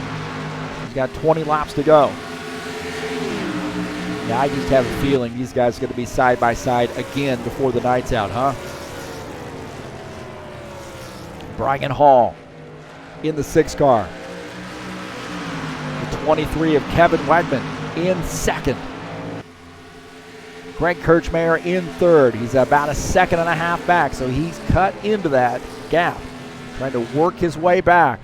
He's got 20 laps to go. Yeah, I just have a feeling these guys are going to be side-by-side again before the night's out, huh? Brian Hall in the 6 car. The 23 of Kevin Wegman in second. Greg Kirchberg in third. He's about a second and a half back, so he's cut into that gap, trying to work his way back.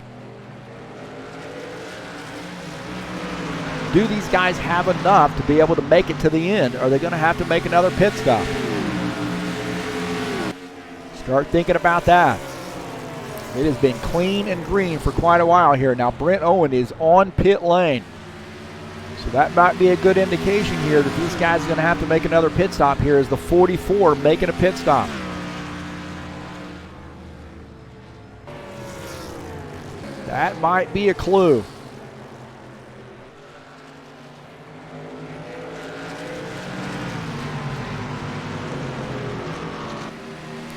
Do these guys have enough to be able to make it to the end? Are they going to have to make another pit stop? Start thinking about that. It has been clean and green for quite a while here. Now Brent Owen is on pit lane. So that might be a good indication here that these guys are going to have to make another pit stop here as the 44 making a pit stop. That might be a clue.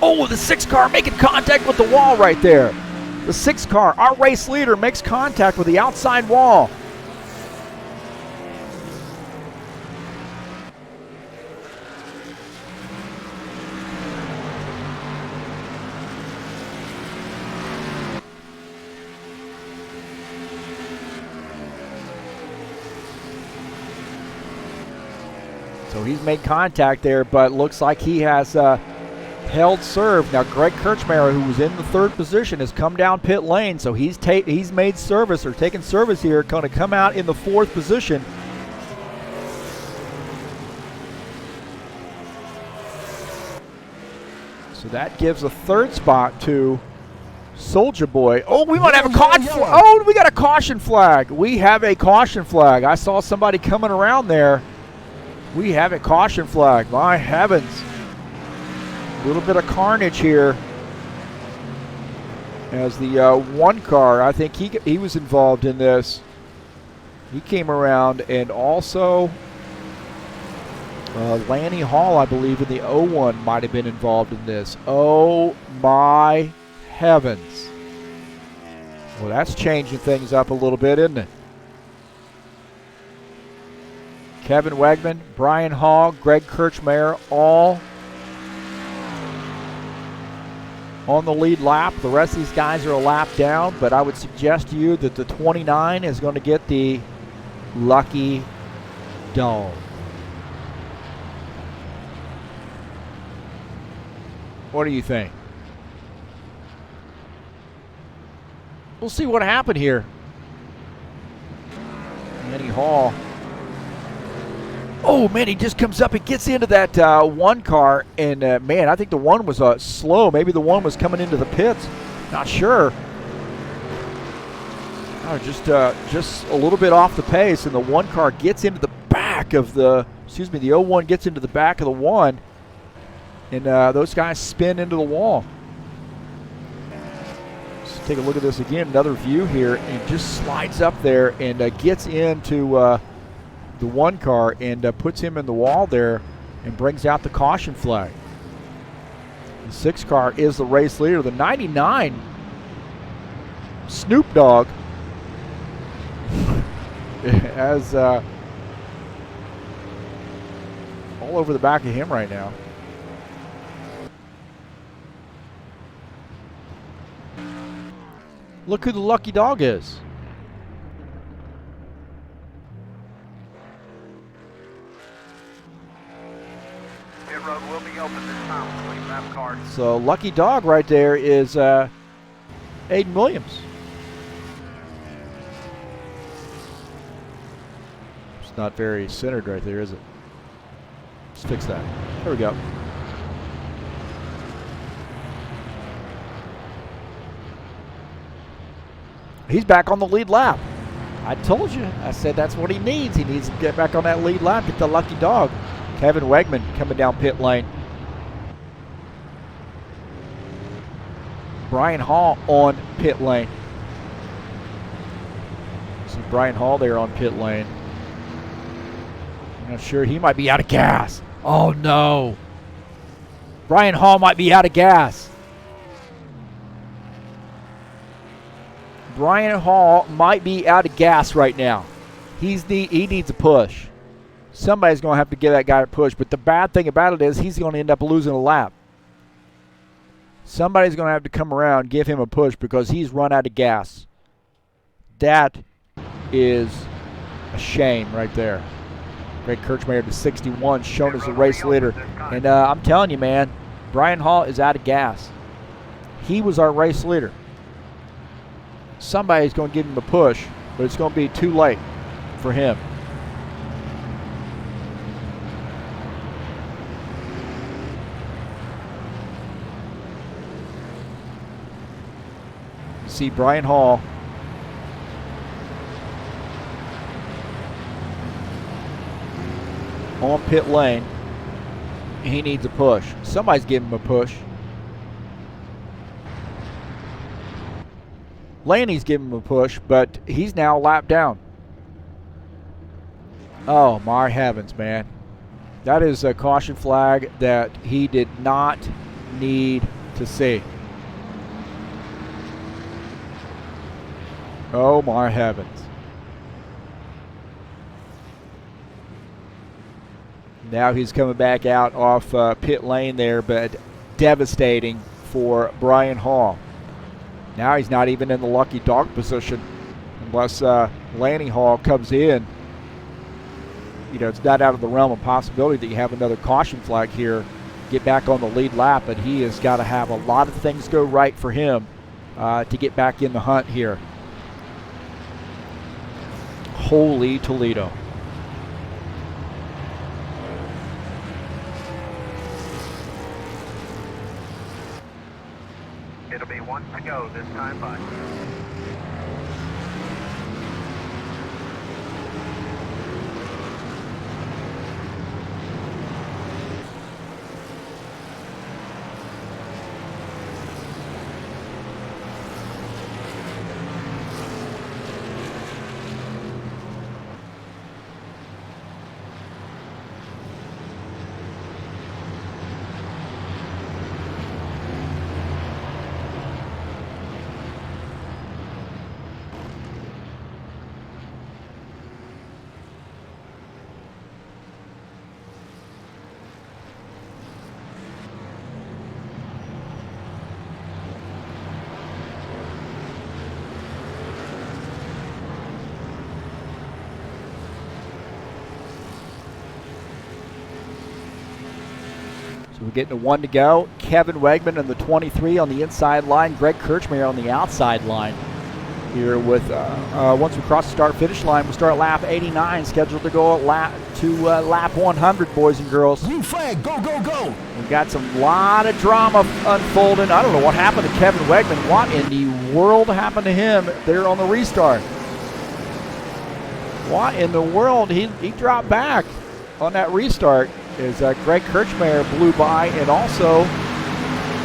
Oh, the 6 car making contact with the wall right there. The 6 car, our race leader, makes contact with the outside wall. So he's made contact there, but looks like he has held serve. Now Greg Kirchberg, who was in the 3rd position, has come down pit lane, so he's made service, or taken service here, going to come out in the 4th position. So that gives a 3rd spot to Soldier Boy. Oh, we might have a caution flag. Oh, we got a caution flag. We have a caution flag. I saw somebody coming around there. We have a caution flag. My heavens. A little bit of carnage here as the 1 car, I think he was involved in this. He came around, and also Lanny Hall, I believe, in the 01 might have been involved in this. Oh my heavens. Well, that's changing things up a little bit, isn't it? Kevin Wegman, Brian Hall, Greg Kirchberg, all on the lead lap. The rest of these guys are a lap down, but I would suggest to you that the 29 is going to get the lucky dog. What do you think? We'll see what happened here. Lanny Hall. Oh, man, he just comes up and gets into that 1 car. And, man, I think the 1 was slow. Maybe the 1 was coming into the pits. Not sure. Oh, just a little bit off the pace. And the 1 car gets into the back of the, the 01 gets into the back of the 1. And those guys spin into the wall. Let's take a look at this again. Another view here. And just slides up there and gets into the 1 car and puts him in the wall there and brings out the caution flag. The 6 car is the race leader. The 99 Snoop Dogg has all over the back of him right now. Look who the lucky dog is. Road will be open this time between lap cars. So lucky dog right there is Aiden Williams. It's not very centered right there, is it? Let's fix that. There we go. He's back on the lead lap. I told you. I said that's what he needs. He needs to get back on that lead lap, get the lucky dog. Kevin Wegman coming down pit lane. Brian Hall on pit lane. See Brian Hall there on pit lane. I'm not sure. He might be out of gas. Oh, no. Brian Hall might be out of gas. Brian Hall might be out of gas right now. He needs a push. Somebody's going to have to give that guy a push. But the bad thing about it is he's going to end up losing a lap. Somebody's going to have to come around and give him a push because he's run out of gas. That is a shame right there. Greg Kirchberg, the 61, shown as the race leader. And I'm telling you, man, Brian Hall is out of gas. He was our race leader. Somebody's going to give him a push, but it's going to be too late for him. See Brian Hall on pit lane. He needs a push. Somebody's giving him a push. Laney's giving him a push, but he's now a lap down. Oh, my heavens, man. That is a caution flag that he did not need to see. Oh, my heavens. Now he's coming back out off pit lane there, but devastating for Brian Hall. Now he's not even in the lucky dog position unless Lanny Hall comes in. You know, it's not out of the realm of possibility that you have another caution flag here, get back on the lead lap, but he has got to have a lot of things go right for him to get back in the hunt here. Holy Toledo. It'll be one to go this time, bud. We're getting a one to go. Kevin Wegman in the 23 on the inside line. Greg Kirchberg on the outside line. Here with, once we cross the start-finish line, we'll start lap 89, scheduled to go lap 100, boys and girls. Green flag, go, go, go. We've got some lot of drama unfolding. I don't know what happened to Kevin Wegman. What in the world happened to him there on the restart? What in the world? He dropped back on that restart. Is Greg Kirchberg blew by, and also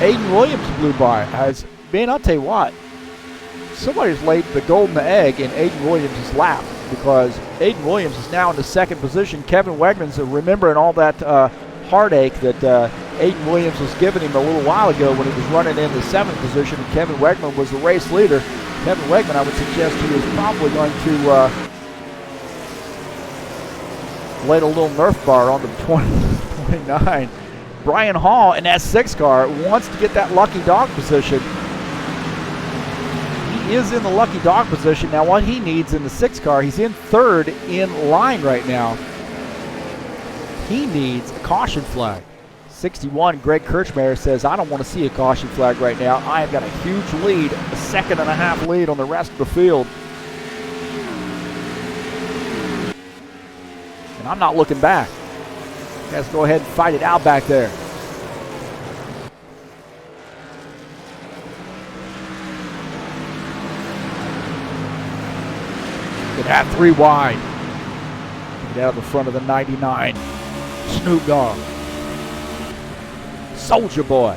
Aiden Williams blew by. I'll tell you what, somebody's laid the golden egg in Aiden Williams' lap, because Aiden Williams is now in the second position. Kevin Wegman's remembering all that heartache that Aiden Williams was giving him a little while ago when he was running in the seventh position, and Kevin Wegman was the race leader. Kevin Wegman, I would suggest he is probably going to laid a little Nerf bar on the 29. Brian Hall in that 6 car wants to get that lucky dog position. He is in the lucky dog position. Now what he needs in the 6 car, he's in third in line right now. He needs a caution flag. 61, Greg Kirchberg says, I don't want to see a caution flag right now. I have got a huge lead, a second and a half lead on the rest of the field. I'm not looking back. Let's go ahead and fight it out back there. Get that 3 wide. Get out of the front of the 99. Snoop Dogg. Soldier Boy.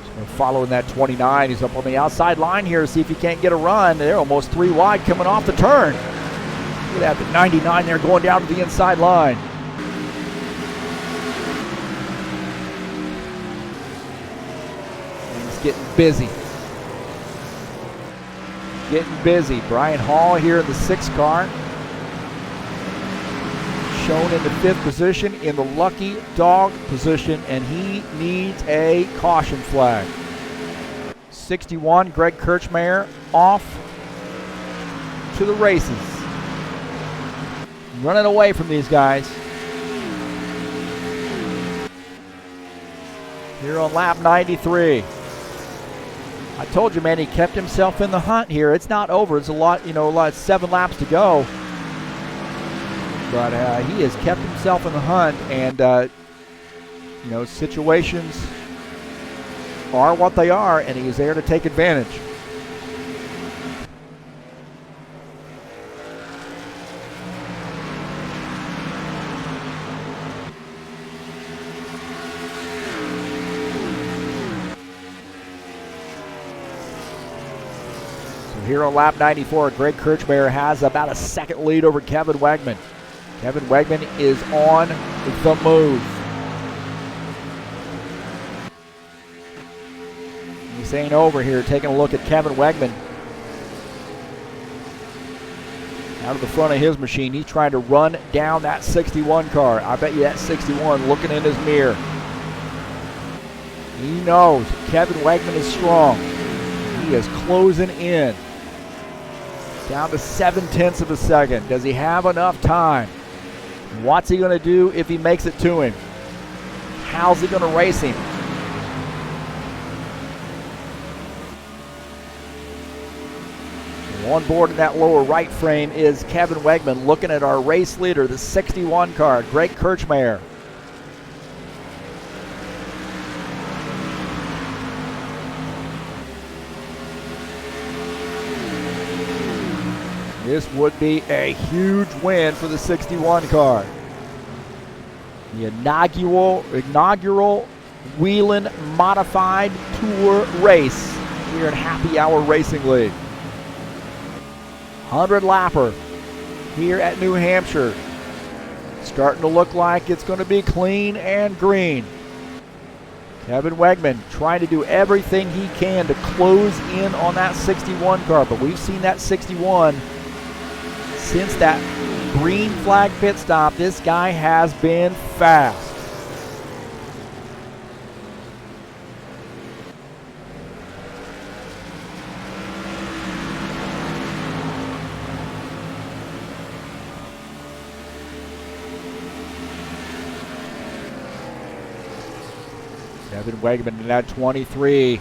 So following that 29. He's up on the outside line here to see if he can't get a run. They're almost 3 wide coming off the turn. Look at that, the 99 there going down to the inside line. getting busy. Getting busy. Brian Hall here in the 6th car. Shown in the 5th position in the lucky dog position, and he needs a caution flag. 61, Greg Kirchberg off to the races. Running away from these guys. Here on lap 93. I told you, man, he kept himself in the hunt here. It's not over. It's a lot, 7 laps to go. But he has kept himself in the hunt, and situations are what they are, and he is there to take advantage. So here on lap 94, Greg Kirchberg has about a second lead over Kevin Wegman. Kevin Wegman is on the move. This ain't over here. Taking a look at Kevin Wegman. Out of the front of his machine. He's trying to run down that 61 car. I bet you that 61 looking in his mirror. He knows Kevin Wegman is strong. He is closing in. Down to 7/10 of a second. Does he have enough time? What's he going to do if he makes it to him? How's he going to race him? On board in that lower right frame is Kevin Wegman looking at our race leader, the 61 car, Greg Kirchberg. This would be a huge win for the 61 car. The inaugural Whelen Modified Tour race here in Happy Hour Racing League. 100 lapper here at New Hampshire. Starting to look like it's going to be clean and green. Kevin Wegman trying to do everything he can to close in on that 61 car, but we've seen that 61 since that green flag pit stop. This guy has been fast. Kevin Wegman in that 23.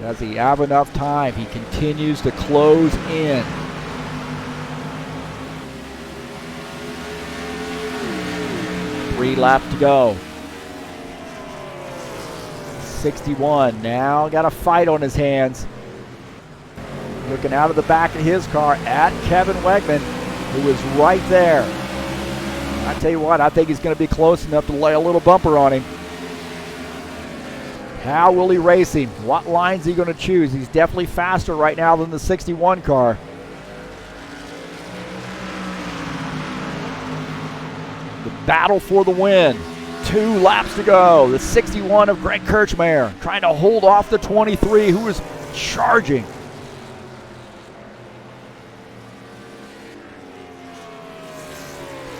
Does he have enough time? He continues to close in. Three laps to go. 61 now got a fight on his hands. Looking out of the back of his car at Kevin Wegman, who is right there. I tell you what, I think he's going to be close enough to lay a little bumper on him. How will he race him? What lines is he going to choose? He's definitely faster right now than the 61 car. The battle for the win. 2 laps to go. The 61 of Greg Kirchberg trying to hold off the 23 who is charging.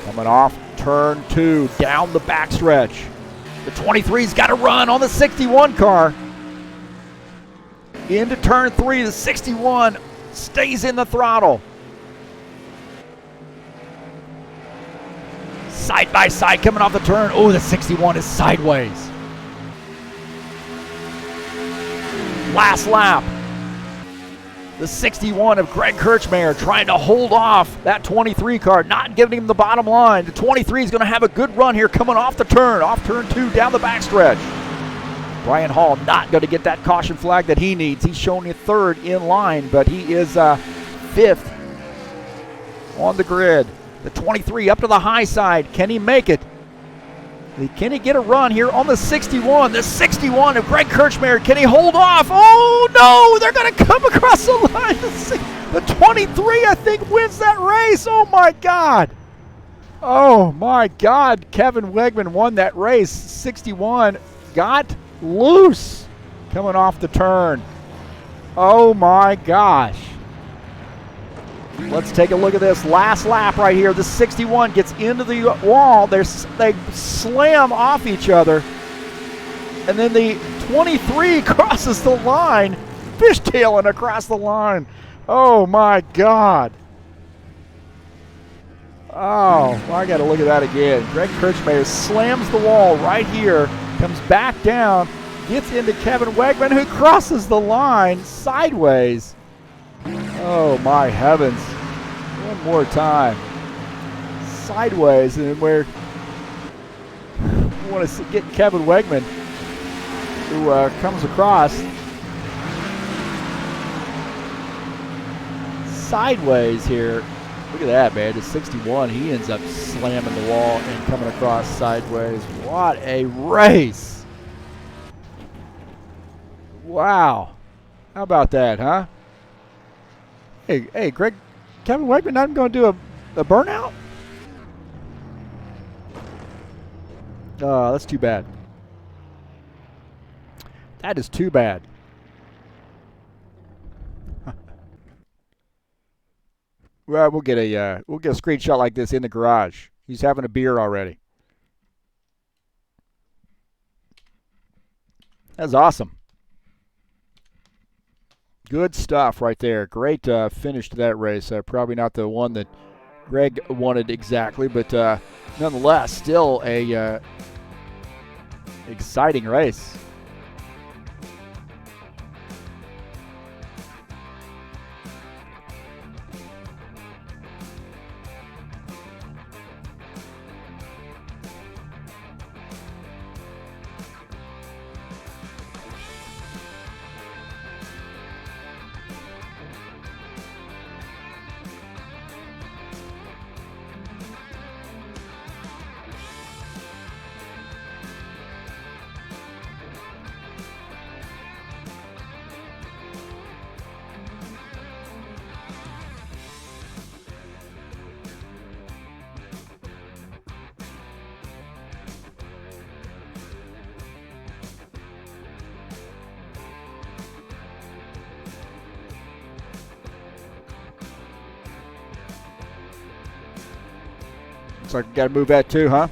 Coming off turn 2 down the backstretch. The 23's got to run on the 61 car. Into turn 3, the 61 stays in the throttle. Side by side coming off the turn. Oh, the 61 is sideways. Last lap. The 61 of Greg Kirchberg trying to hold off that 23 car, not giving him the bottom line. The 23 is going to have a good run here coming off the turn, off turn 2 down the backstretch. Brian Hall not going to get that caution flag that he needs. He's shown you 3rd in line, but he is 5th on the grid. The 23 up to the high side. Can he make it? Can he get a run here on the 61? The 61 of Greg Kirchberg. Can he hold off? Oh, no! They're going to come across the line. The 23, I think, wins that race. Oh, my God. Oh, my God. Kevin Wegman won that race. 61 got loose. coming off the turn. Oh my gosh. Let's take a look at this last lap right here. The 61 gets into the wall. They slam off each other. And then the 23 crosses the line, fishtailing across the line. Oh my God. Oh, I got to look at that again. Greg Kirchberg slams the wall right here, comes back down, gets into Kevin Wegman, who crosses the line sideways. Oh my heavens. One more time. Sideways, and we want to get Kevin Wegman, who comes across sideways here. Look at that, man. The 61, he ends up slamming the wall and coming across sideways. What a race. Wow. How about that, huh? Hey, Greg, Kevin Wegman not going to do a burnout? That's too bad. That is too bad. Well, we'll get a screenshot like this in the garage. He's having a beer already. That's awesome. Good stuff right there. Great finish to that race. Probably not the one that Greg wanted exactly, but nonetheless, still a exciting race. Looks like we got to move that too, huh?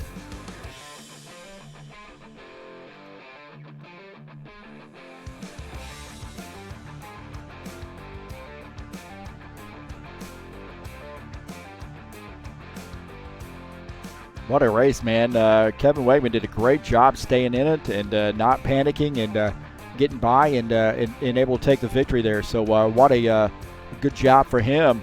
What a race, man. Kevin Wegman did a great job staying in it and not panicking and getting by and able to take the victory there. So what a good job for him.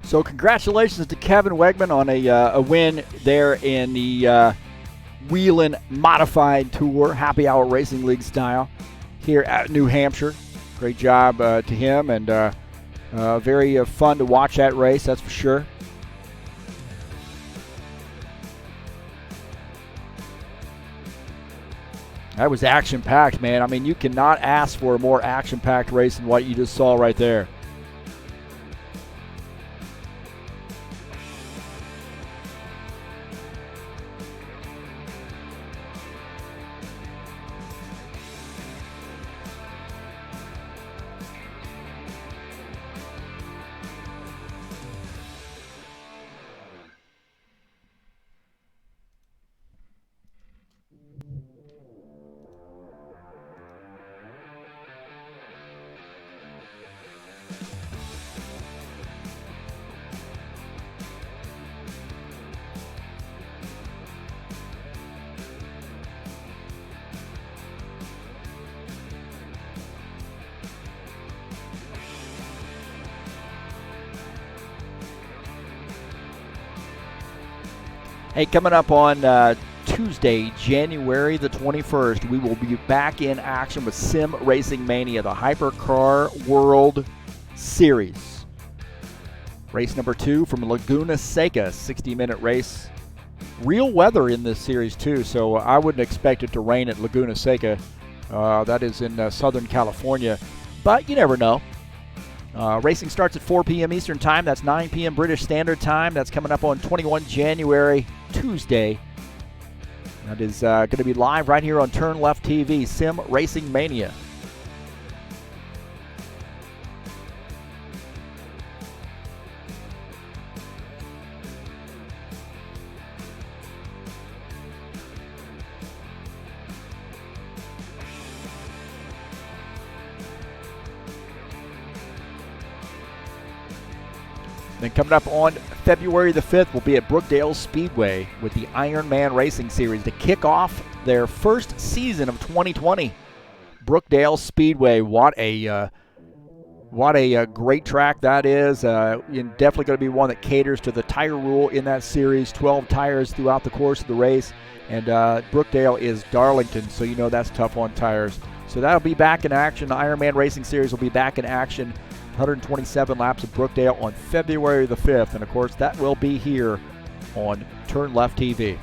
So congratulations to Kevin Wegman on a win there in the Whelen Modified Tour, Happy Hour Racing League style here at New Hampshire. Great job to him, and very fun to watch that race, that's for sure. That was action-packed, man. I mean, you cannot ask for a more action-packed race than what you just saw right there. Hey, coming up on Tuesday, January the 21st, we will be back in action with Sim Racing Mania, the Hypercar World Series. Race number 2 from Laguna Seca, 60-minute race. Real weather in this series, too, so I wouldn't expect it to rain at Laguna Seca. That is in Southern California, but you never know. Racing starts at 4 p.m. Eastern Time. That's 9 p.m. British Standard Time. That's coming up on 21 January, Tuesday. That is going to be live right here on TurnLeft TV, Sim Racing Mania. Then coming up on February the 5th, we'll be at Brookdale Speedway with the Ironman Racing Series to kick off their first season of 2020. Brookdale Speedway, what a great track that is. Definitely going to be one that caters to the tire rule in that series. 12 tires throughout the course of the race, and Brookdale is Darlington, so you know that's tough on tires. So that'll be back in action. The Ironman Racing Series will be back in action. 127 laps of Brookdale on February the 5th. And, of course, that will be here on TurnLeft TV.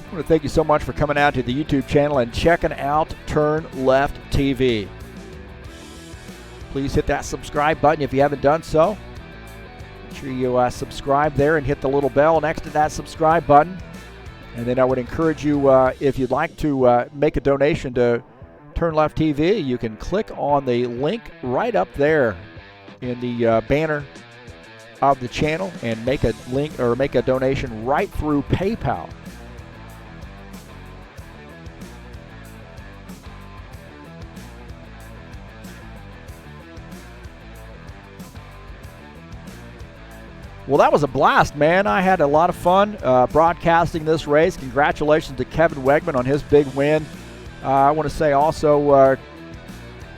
I want to thank you so much for coming out to the YouTube channel and checking out TurnLeft TV. Please hit that subscribe button if you haven't done so. Make sure you subscribe there and hit the little bell next to that subscribe button. And then I would encourage you, if you'd like to make a donation to TurnLeft TV, you can click on the link right up there in the banner of the channel and make a link or make a donation right through PayPal. Well, that was a blast, man. I had a lot of fun broadcasting this race. Congratulations to Kevin Wegman on his big win. I want to say also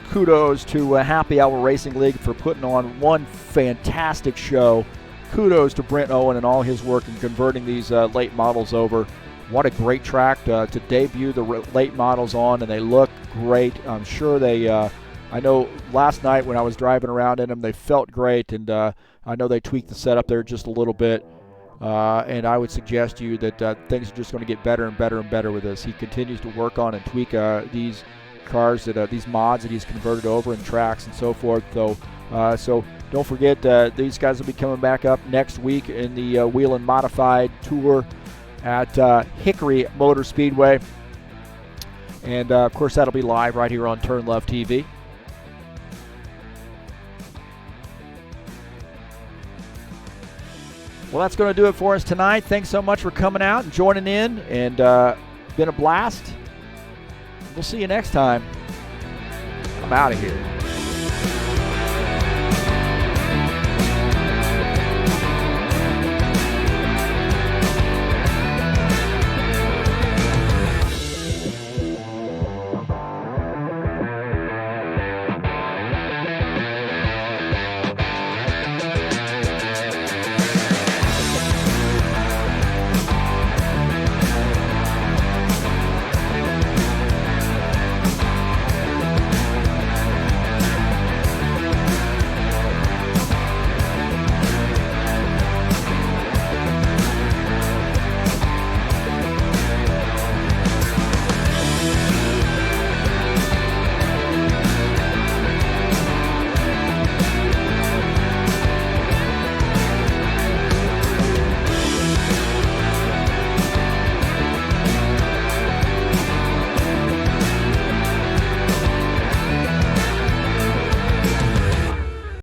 kudos to Happy Hour Racing League for putting on one fantastic show. Kudos to Brent Owen and all his work in converting these late models over. What a great track to debut the late models on, and they look great. I'm sure they I know last night when I was driving around in them, they felt great, and I know they tweaked the setup there just a little bit. And I would suggest to you that things are just going to get better and better and better with this. He continues to work on and tweak these cars, these mods that he's converted over and tracks and so forth. So don't forget, these guys will be coming back up next week in the Whelen Modified Tour at Hickory Motor Speedway. And, of course, that'll be live right here on TurnLeft TV. Well, that's going to do it for us tonight. Thanks so much for coming out and joining in, and been a blast. We'll see you next time. I'm out of here.